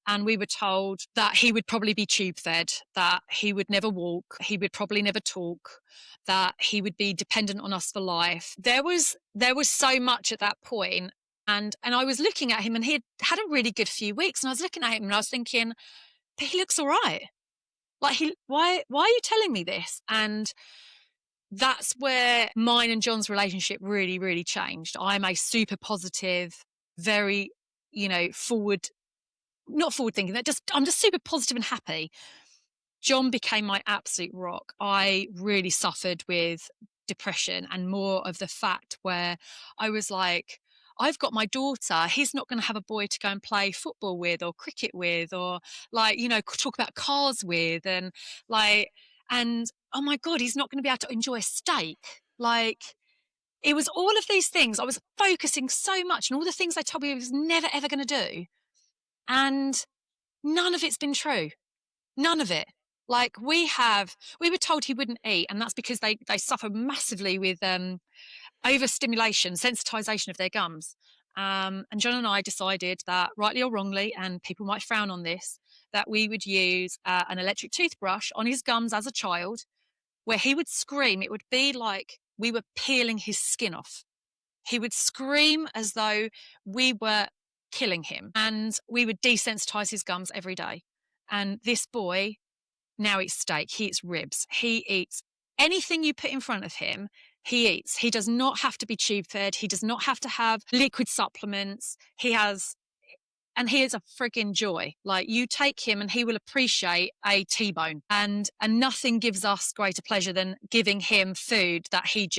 [SPEAKER 2] And we were told that he would probably be tube fed, that he would never walk, he would probably never talk, that he would be dependent on us for life. There was so much at that point. And I was looking at him, and he had a really good few weeks. And I was looking at him, and I was thinking, but he looks all right. Like, why are you telling me this? And that's where mine and John's relationship really, really changed. I'm a super positive, very, not forward thinking, I'm just super positive and happy. John became my absolute rock. I really suffered with depression, and more of the fact where I was like, I've got my daughter. He's not going to have a boy to go and play football with or cricket with, or talk about cars with, and oh my God, he's not going to be able to enjoy a steak. Like, it was all of these things. I was focusing so much on all the things I told me I was never, ever going to do. And none of it's been true. None of it. Like, we were told he wouldn't eat, and that's because they suffer massively with overstimulation, sensitization of their gums. And John and I decided that, rightly or wrongly, and people might frown on this, that we would use an electric toothbrush on his gums as a child, where he would scream. It would be like we were peeling his skin off. He would scream as though we were killing him, and we would desensitize his gums every day. And this boy now eats steak, he eats ribs, he eats anything you put in front of him, he eats. He does not have to be tube fed. He does not have to have liquid supplements. He is a frigging joy. Like, you take him and he will appreciate a T-bone, and nothing gives us greater pleasure than giving him food that he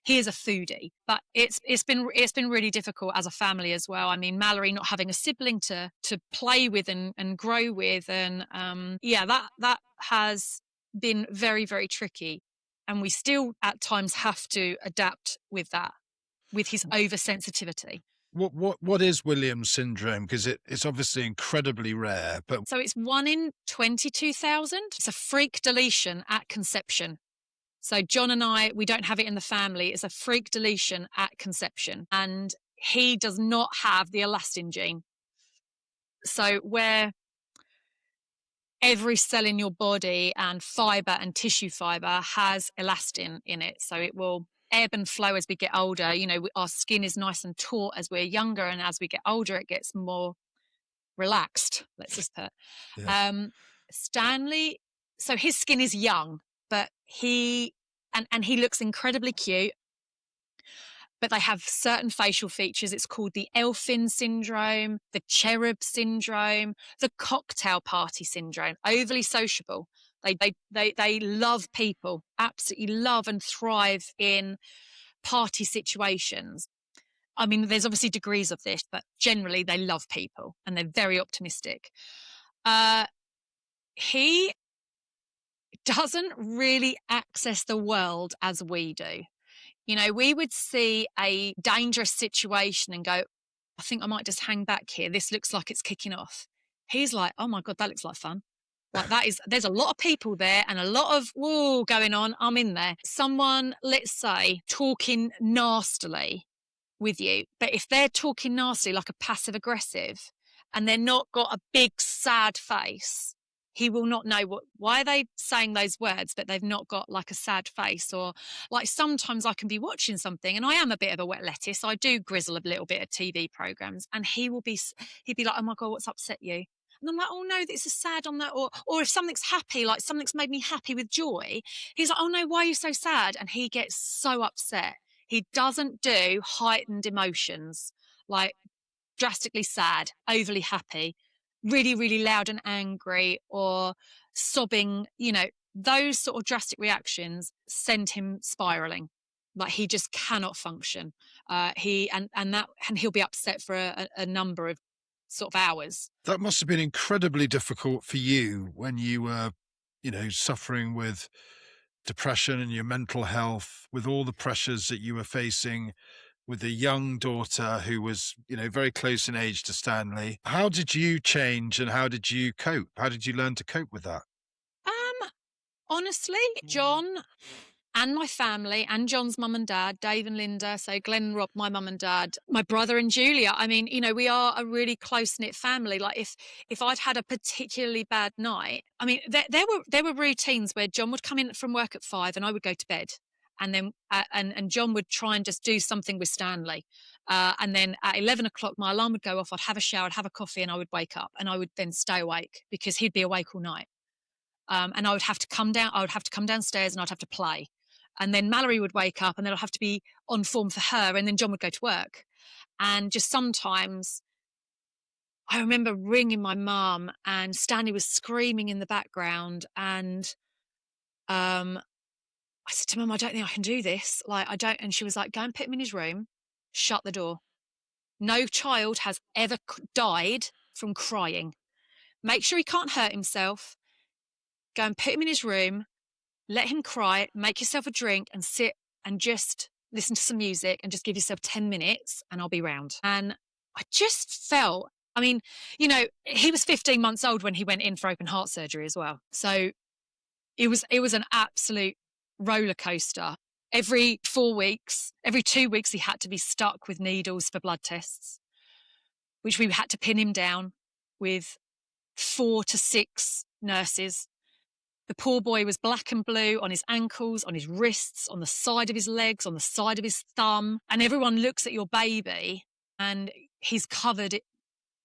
[SPEAKER 2] is a foodie. But it's been really difficult as a family as well. I mean, Mallory not having a sibling to play with and grow with, and that has been very, very tricky. And we still at times have to adapt with that, with his oversensitivity.
[SPEAKER 1] What is Williams syndrome? Because it's obviously incredibly rare, but
[SPEAKER 2] So it's 1 in 22,000. It's a freak deletion at conception. So John and I, we don't have it in the family. It's a freak deletion at conception. And he does not have the elastin gene. So where every cell in your body and fiber and tissue fiber has elastin in it. So it will ebb and flow as we get older. You know, our skin is nice and taut as we're younger. And as we get older, it gets more relaxed. Let's just put.
[SPEAKER 1] yeah.
[SPEAKER 2] Stanley, so his skin is young, but he looks incredibly cute, but they have certain facial features. It's called the elfin syndrome, the cherub syndrome, the cocktail party syndrome. Overly sociable. They love people, absolutely love and thrive in party situations. I mean, there's obviously degrees of this, but generally they love people and they're very optimistic. He doesn't really access the world as we do. You know, we would see a dangerous situation and go, I think I might just hang back here. This looks like it's kicking off. He's like, oh my God, that looks like fun. Like there's a lot of people there and a lot of whoa going on. I'm in there. Someone, let's say, talking nastily with you, but if they're talking nasty, like a passive aggressive, and they're not got a big sad face, he will not know why are they saying those words, but they've not got like a sad face. Or like sometimes I can be watching something and I am a bit of a wet lettuce. I do grizzle a little bit of TV programs and he'd be like, oh my God, what's upset you? And I'm like, oh no, this is sad on that. Or if something's happy, like something's made me happy with joy, he's like, oh no, why are you so sad? And he gets so upset. He doesn't do heightened emotions like drastically sad, overly happy, really, really loud and angry, or sobbing. You know, those sort of drastic reactions send him spiraling. Like he just cannot function. And he'll be upset for a number of sort of hours.
[SPEAKER 1] That must have been incredibly difficult for you when you were, suffering with depression and your mental health, with all the pressures that you were facing with a young daughter who was, very close in age to Stanley. How did you change and how did you cope? How did you learn to cope with that?
[SPEAKER 2] Honestly, John and my family and John's mum and dad, Dave and Linda, so Glenn and Rob, my mum and dad, my brother and Julia. I mean, we are a really close-knit family. Like if I'd had a particularly bad night, I mean, there were routines where John would come in from work at 5 and I would go to bed. And then and John would try and just do something with Stanley. And then at 11 o'clock, my alarm would go off. I'd have a shower, I'd have a coffee, and I would wake up. And I would then stay awake because he'd be awake all night. And I would have to come down. I would have to come downstairs and I'd have to play. And then Mallory would wake up and then I'd have to be on form for her. And then John would go to work. And just sometimes I remember ringing my mum and Stanley was screaming in the background. And I said to Mum, I don't think I can do this. Like, I don't. And she was like, go and put him in his room, shut the door. No child has ever died from crying. Make sure he can't hurt himself. Go and put him in his room, let him cry, make yourself a drink and sit and just listen to some music and just give yourself 10 minutes and I'll be round. And I just felt, I mean, he was 15 months old when he went in for open heart surgery as well. So it was an absolute roller coaster. Every 4 weeks, every 2 weeks, he had to be stuck with needles for blood tests, which we had to pin him down with 4 to 6 nurses. The poor boy was black and blue on his ankles, on his wrists, on the side of his legs, on the side of his thumb. And everyone looks at your baby and he's covered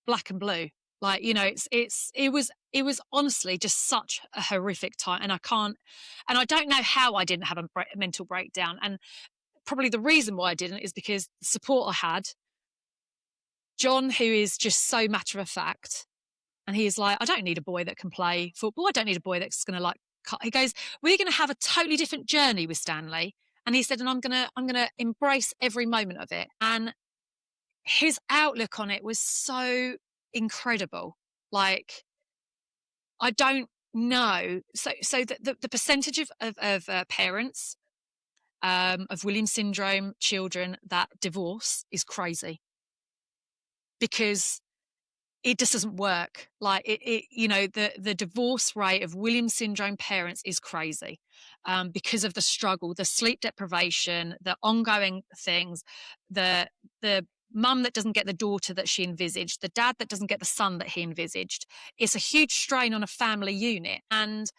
[SPEAKER 2] black and blue. Like, it was honestly just such a horrific time. And I don't know how I didn't have a mental breakdown. And probably the reason why I didn't is because the support I had, John, who is just so matter of fact. And he's like, I don't need a boy that can play football. I don't need a boy that's going to cut. He goes, we're going to have a totally different journey with Stanley. And he said, and I'm going to embrace every moment of it. And his outlook on it was so incredible. Like, I don't know. So the percentage of parents of Williams syndrome children that divorce is crazy. because it just doesn't work. Like the divorce rate of Williams syndrome parents is crazy, because of the struggle, the sleep deprivation, the ongoing things, the mum that doesn't get the daughter that she envisaged, the dad that doesn't get the son that he envisaged. It's a huge strain on a family unit. And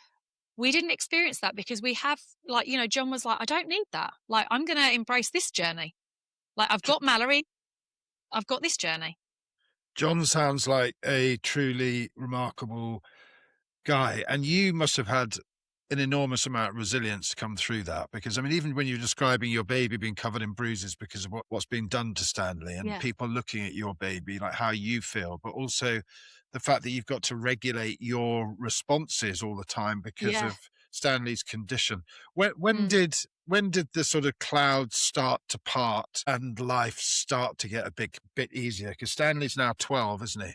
[SPEAKER 2] we didn't experience that because we have, like, John was like, I don't need that. Like, I'm going to embrace this journey. Like, I've got Mallory. I've got this journey.
[SPEAKER 1] John sounds like a truly remarkable guy, and you must have had an enormous amount of resilience to come through that, because I mean, even when you're describing your baby being covered in bruises because of what's been done to Stanley, and
[SPEAKER 2] Yeah.
[SPEAKER 1] people looking at your baby, like how you feel, but also the fact that you've got to regulate your responses all the time because
[SPEAKER 2] Yeah.
[SPEAKER 1] of Stanley's condition. When
[SPEAKER 2] Mm.
[SPEAKER 1] when did the sort of clouds start to part and life start to get a bit easier? Because Stanley's now 12, isn't he?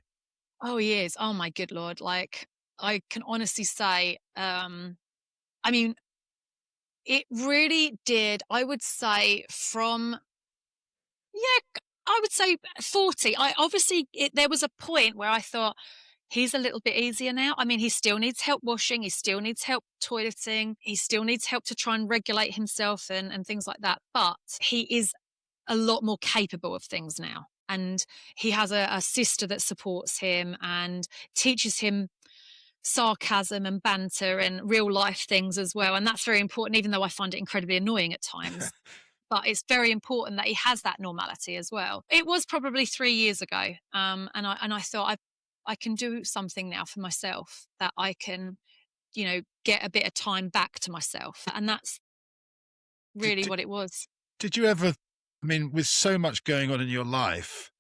[SPEAKER 2] Oh, he is. Oh my good Lord. Like, I can honestly say, I mean, it really did. I would say from, yeah, I would say 40. There was a point where I thought, he's a little bit easier now. I mean, he still needs help washing. He still needs help toileting. He still needs help to try and regulate himself and things like that. But he is a lot more capable of things now. And he has a sister that supports him and teaches him sarcasm and banter and real life things as well. And that's very important, even though I find it incredibly annoying at times. But it's very important that he has that normality as well. It was probably 3 years ago, and I thought I can do something now for myself, that I can, get a bit of time back to myself, and that's
[SPEAKER 1] Did,
[SPEAKER 2] really
[SPEAKER 1] did,
[SPEAKER 2] what it was.
[SPEAKER 1] did you ever, I mean, with so much going on in your life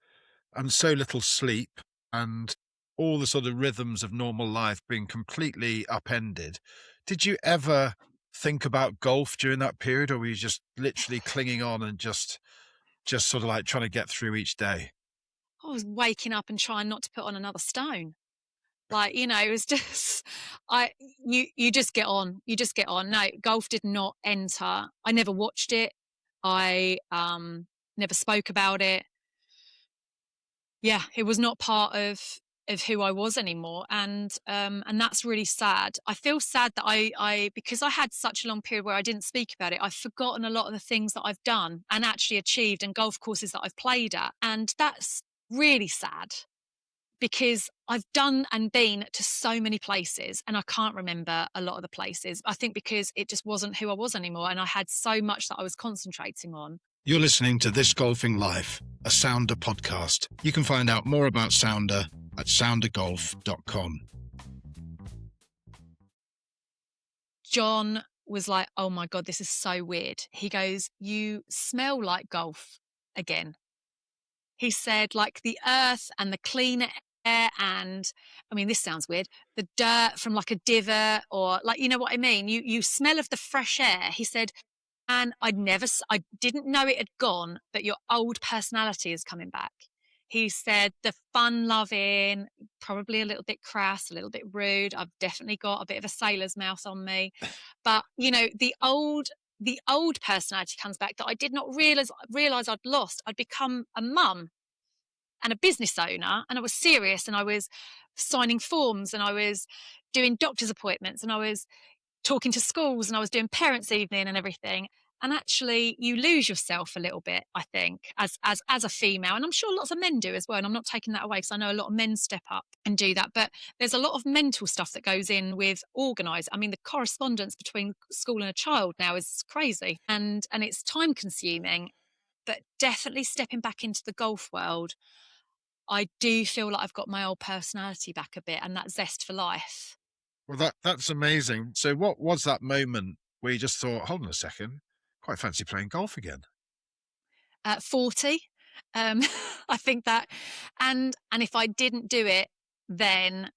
[SPEAKER 1] and so little sleep and all the sort of rhythms of normal life being completely upended, did you ever think about golf during that period, or were you just literally clinging on and just sort of like trying to get through each day?
[SPEAKER 2] I was waking up and trying not to put on another stone. Like, it was just, I, you just get on. You just get on. No, golf did not enter. I never watched it. I never spoke about it. Yeah, it was not part of who I was anymore, and that's really sad. I feel sad that I because I had such a long period where I didn't speak about it. I've forgotten a lot of the things that I've done and actually achieved, and golf courses that I've played at, and that's really sad because I've done and been to so many places and I can't remember a lot of the places. I think because it just wasn't who I was anymore, and I had so much that I was concentrating on.
[SPEAKER 1] You're listening to This Golfing Life, a Sounder podcast. You can find out more about Sounder at soundergolf.com.
[SPEAKER 2] John was like, oh my God, this is so weird. He goes, you smell like golf again. He said, like the earth and the clean air, and I mean, this sounds weird, the dirt from like a divot, or like, you know what I mean? You smell of the fresh air. He said, and I didn't know it had gone, but your old personality is coming back. He said the fun loving, probably a little bit crass, a little bit rude. I've definitely got a bit of a sailor's mouth on me. But, the old personality comes back that I did not realize I'd lost. I'd become a mum and a business owner, and I was serious, and I was signing forms, and I was doing doctor's appointments, and I was talking to schools, and I was doing parents' evening and everything. And actually, you lose yourself a little bit, I think, as a female, and I'm sure lots of men do as well. And I'm not taking that away because I know a lot of men step up and do that. But there's a lot of mental stuff that goes in with organised. I mean, the correspondence between school and a child now is crazy, and it's time consuming. But definitely stepping back into the golf world, I do feel like I've got my old personality back a bit and that zest for life.
[SPEAKER 1] Well, that's amazing. So what was that moment where you just thought, hold on a second, quite fancy playing golf again?
[SPEAKER 2] At 40, um, I think that, and if I didn't do it, then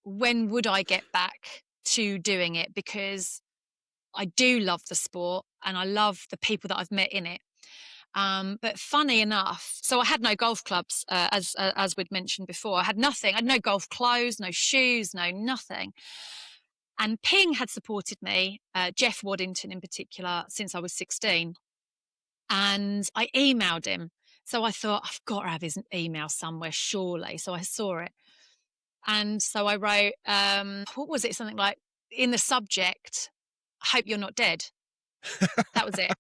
[SPEAKER 2] when would I get back to doing it? Because I do love the sport and I love the people that I've met in it. But funny enough, so I had no golf clubs, as we'd mentioned before. I had nothing. I had no golf clothes, no shoes, no nothing. And Ping had supported me, Jeff Waddington in particular, since I was 16. And I emailed him So I thought, I've got to have his email somewhere, surely. So I saw it. And so I wrote, what was it? Something like, in the subject, I hope you're not dead. That was it.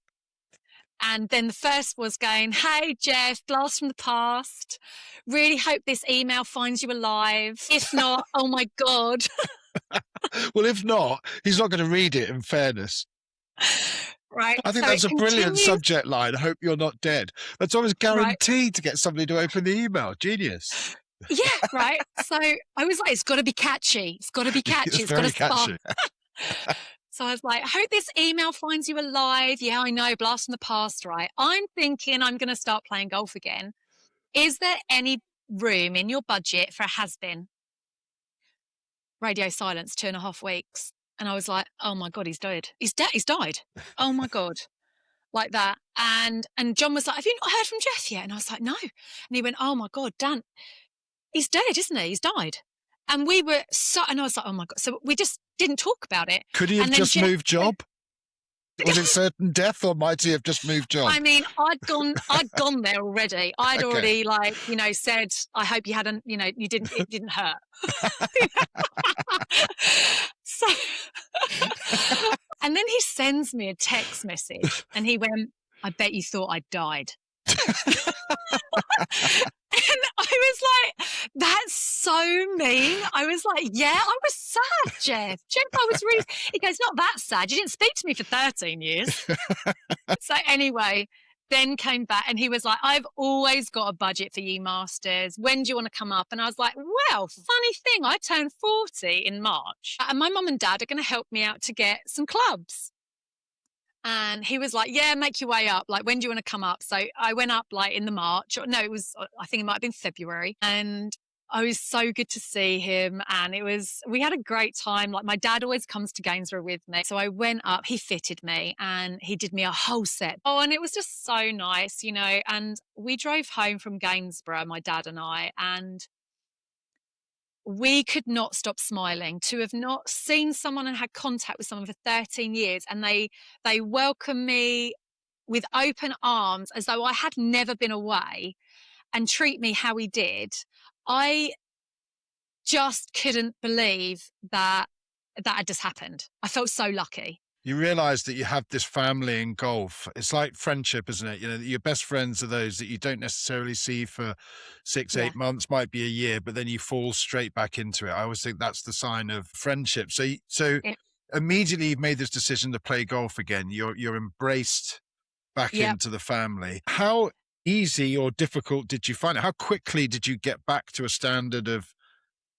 [SPEAKER 2] And then the first was going, hey, Jeff, blast from the past. Really hope this email finds you alive. If not, oh my God.
[SPEAKER 1] Well, if not, he's not going to read it, in fairness.
[SPEAKER 2] Right.
[SPEAKER 1] I think
[SPEAKER 2] So
[SPEAKER 1] that's
[SPEAKER 2] it
[SPEAKER 1] a brilliant
[SPEAKER 2] continues.
[SPEAKER 1] subject line. Hope you're not dead. That's always
[SPEAKER 2] Right.
[SPEAKER 1] guaranteed to get somebody to open the email. Genius.
[SPEAKER 2] Yeah. Right. So I was like, it's got to be catchy. It's got to be catchy.
[SPEAKER 1] It's
[SPEAKER 2] It's got to
[SPEAKER 1] very
[SPEAKER 2] spark.
[SPEAKER 1] catchy.
[SPEAKER 2] So I was like, I hope this email finds you alive. Yeah, I know. Blast from the past, right? I'm thinking I'm going to start playing golf again. Is there any room in your budget for a has-been? Radio silence, 2.5 weeks. And I was like, oh my God, he's dead. He's dead. He's died. Oh my God. Like that. And John was like, have you not heard from Jeff yet? And I was like, no. And he went, oh my God, Dan, he's dead, isn't he? He's died. And we were so, and I was like, oh my God. So we just didn't talk about it.
[SPEAKER 1] Could he have
[SPEAKER 2] And then
[SPEAKER 1] just
[SPEAKER 2] Jeff,
[SPEAKER 1] moved job? Was it certain death, or might he have just moved job?
[SPEAKER 2] I mean, I'd gone there already. I'd
[SPEAKER 1] Okay.
[SPEAKER 2] already, like, you know, said, I hope you hadn't, you know, it didn't hurt. So, and then he sends me a text message and he went, I bet you thought I died. And I was like, that's so mean. I was like, yeah, I was sad, Jeff. Jeff, I was really, he goes, not that sad. You didn't speak to me for 13 years. So anyway, then came back and he was like, I've always got a budget for you, Masters. When do you want to come up? And I was like, well, funny thing, I turned 40 in March and my mum and dad are going to help me out to get some clubs. And he was like, yeah, make your way up. Like, when do you want to come up? So I went up like in the March. No, it was, I think it might have been February. And I was so good to see him. And we had a great time. Like, my dad always comes to Gainsborough with me. So I went up, he fitted me and he did me a whole set. Oh, and it was just so nice, you know. And we drove home from Gainsborough, my dad and I, and we could not stop smiling to have not seen someone and had contact with someone for 13 years. And they welcomed me with open arms as though I had never been away and treat me how he did. I just couldn't believe that had just happened. I felt so lucky.
[SPEAKER 1] You realise that you have this family in golf. It's like friendship, isn't it? You know, your best friends are those that you don't necessarily see for 6,
[SPEAKER 2] Yeah.
[SPEAKER 1] 8 months, might be a year, but then you fall straight back into it. I always think that's the sign of friendship. So
[SPEAKER 2] Yeah.
[SPEAKER 1] immediately you've made this decision to play golf again. You're embraced back
[SPEAKER 2] Yeah.
[SPEAKER 1] into the family. How easy or difficult did you find it? How quickly did you get back to a standard of,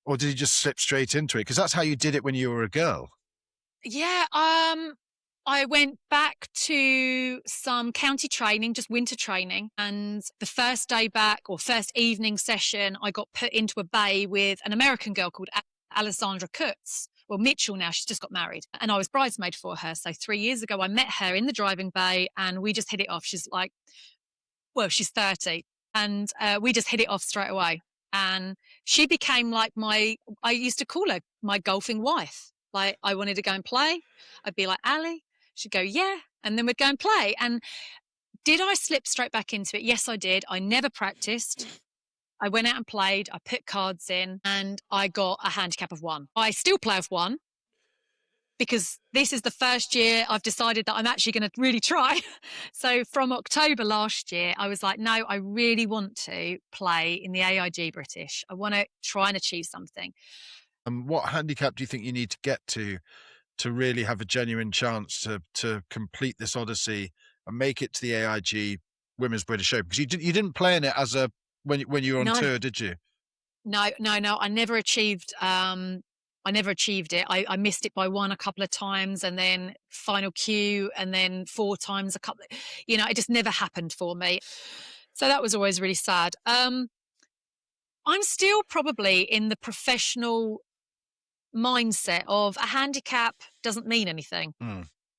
[SPEAKER 1] or did you just slip straight into it? Because that's how you did it when you were a girl.
[SPEAKER 2] Yeah, I went back to some county training, just winter training. And the first day back, or first evening session, I got put into a bay with an American girl called Alessandra Kutz. Well, Mitchell now, she's just got married. And I was bridesmaid for her. So 3 years ago, I met her in the driving bay and we just hit it off. She's like, well, she's 30. And we just hit it off straight away. And she became like I used to call her my golfing wife. Like, I wanted to go and play. I'd be like, Ali. She'd go, yeah. And then we'd go and play. And did I slip straight back into it? Yes, I did. I never practiced. I went out and played. I put cards in and I got a handicap of 1. I still play of 1 because this is the first year I've decided that I'm actually going to really try. So from October last year, I was like, no, I really want to play in the AIG British. I want to try and achieve something.
[SPEAKER 1] And what handicap do you think you need to get to really have a genuine chance to complete this odyssey and make it to the AIG Women's British Open? Because you didn't play in it as a when you were on tour, did you?
[SPEAKER 2] No. I never achieved. I never achieved it. I missed it by 1 a couple of times, and then final cue, and then 4 times a couple. You know, it just never happened for me. So that was always really sad. I'm still probably in the professional mindset of a handicap doesn't mean anything.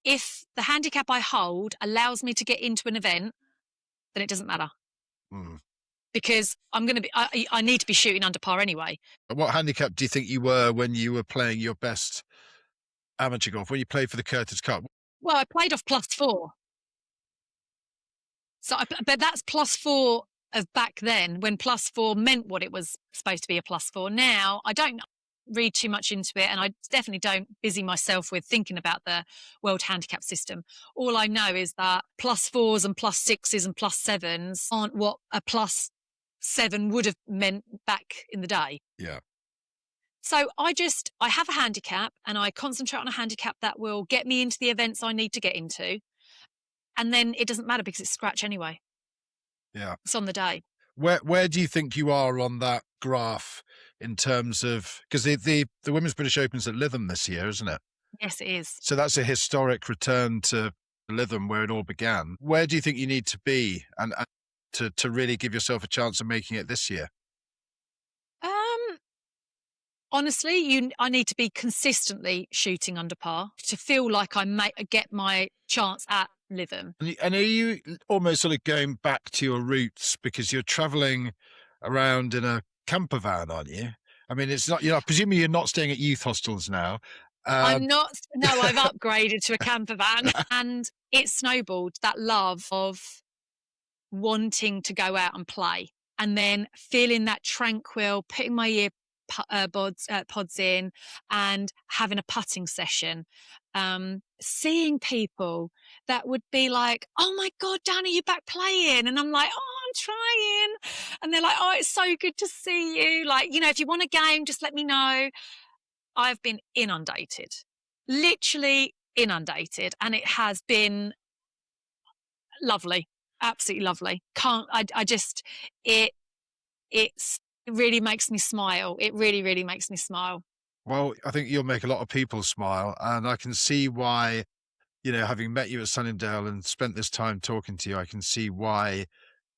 [SPEAKER 2] If the handicap I hold allows me to get into an event, then it doesn't matter. Because I'm going to be, I need to be shooting under par anyway.
[SPEAKER 1] What handicap do you think you were when you were playing your best amateur golf, when you played for the Curtis Cup?
[SPEAKER 2] Well, I played off +4. So, but that's +4 of back then when +4 meant what it was supposed to be, a +4. Now I don't read too much into it, and I definitely don't busy myself with thinking about the world handicap system. All I know is that +4s and +6s and +7s aren't what a +7 would have meant back in the day.
[SPEAKER 1] Yeah.
[SPEAKER 2] So I have a handicap, and I concentrate on a handicap that will get me into the events I need to get into. And then it doesn't matter because it's scratch anyway.
[SPEAKER 1] Yeah.
[SPEAKER 2] It's on the day.
[SPEAKER 1] Where do you think you are on that graph in terms of, because the Women's British Open's at Lytham this year, isn't it?
[SPEAKER 2] Yes, it is.
[SPEAKER 1] So that's a historic return to Lytham where it all began. Where do you think you need to be and to really give yourself a chance of making it this year?
[SPEAKER 2] Honestly, I need to be consistently shooting under par to feel like I may get my chance at Lytham.
[SPEAKER 1] And are you almost sort of going back to your roots because you're travelling around in a camper van, aren't you? I mean, it's not, presumably you're not staying at youth hostels now.
[SPEAKER 2] I'm not. No, I've upgraded to a camper van, and it snowballed, that love of wanting to go out and play, and then feeling that tranquil, putting my pods in and having a putting session, seeing people that would be like, oh my God, Dan, are you back playing? And I'm like, oh, I'm trying. And they're like, oh, it's so good to see you. Like, if you want a game, just let me know. I've been inundated, literally inundated. And it has been lovely, absolutely lovely. It really makes me smile. It really, really makes me smile.
[SPEAKER 1] Well, I think you'll make a lot of people smile. And I can see why, having met you at Sunningdale and spent this time talking to you, I can see why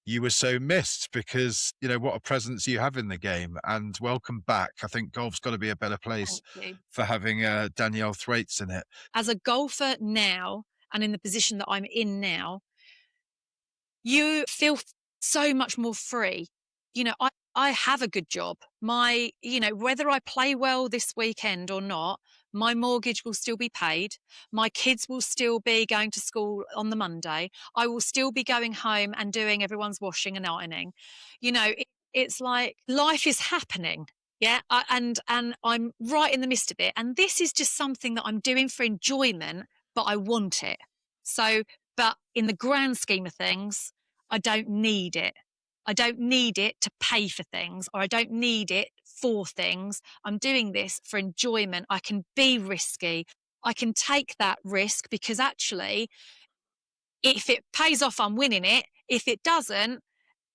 [SPEAKER 1] you were so missed because, what a presence you have in the game. And welcome back. I think golf's got to be a better place for having Danielle Thwaites in it.
[SPEAKER 2] As a golfer now, and in the position that I'm in now, you feel so much more free. I have a good job. Whether I play well this weekend or not, my mortgage will still be paid. My kids will still be going to school on the Monday. I will still be going home and doing everyone's washing and ironing. It's like life is happening. Yeah. And I'm right in the midst of it. And this is just something that I'm doing for enjoyment, but I want it. But in the grand scheme of things, I don't need it. I don't need it to pay for things, or I don't need it for things. I'm doing this for enjoyment. I can be risky. I can take that risk because actually, if it pays off, I'm winning it. If it doesn't,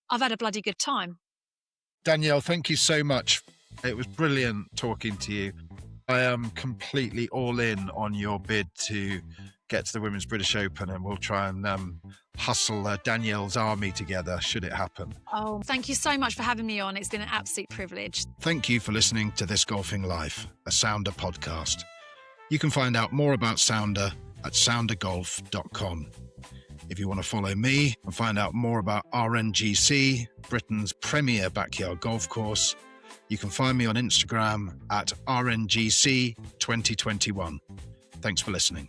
[SPEAKER 2] I've had a bloody good time.
[SPEAKER 1] Danielle, thank you so much. It was brilliant talking to you. I am completely all in on your bid to get to the Women's British Open, and we'll try and hustle Danielle's army together should it happen.
[SPEAKER 2] Oh, thank you so much for having me on. It's been an absolute privilege.
[SPEAKER 1] Thank you for listening to This Golfing Life, a Sounder podcast. You can find out more about Sounder at soundergolf.com. If you want to follow me and find out more about RNGC, Britain's premier backyard golf course, you can find me on Instagram at RNGC2021. Thanks for listening.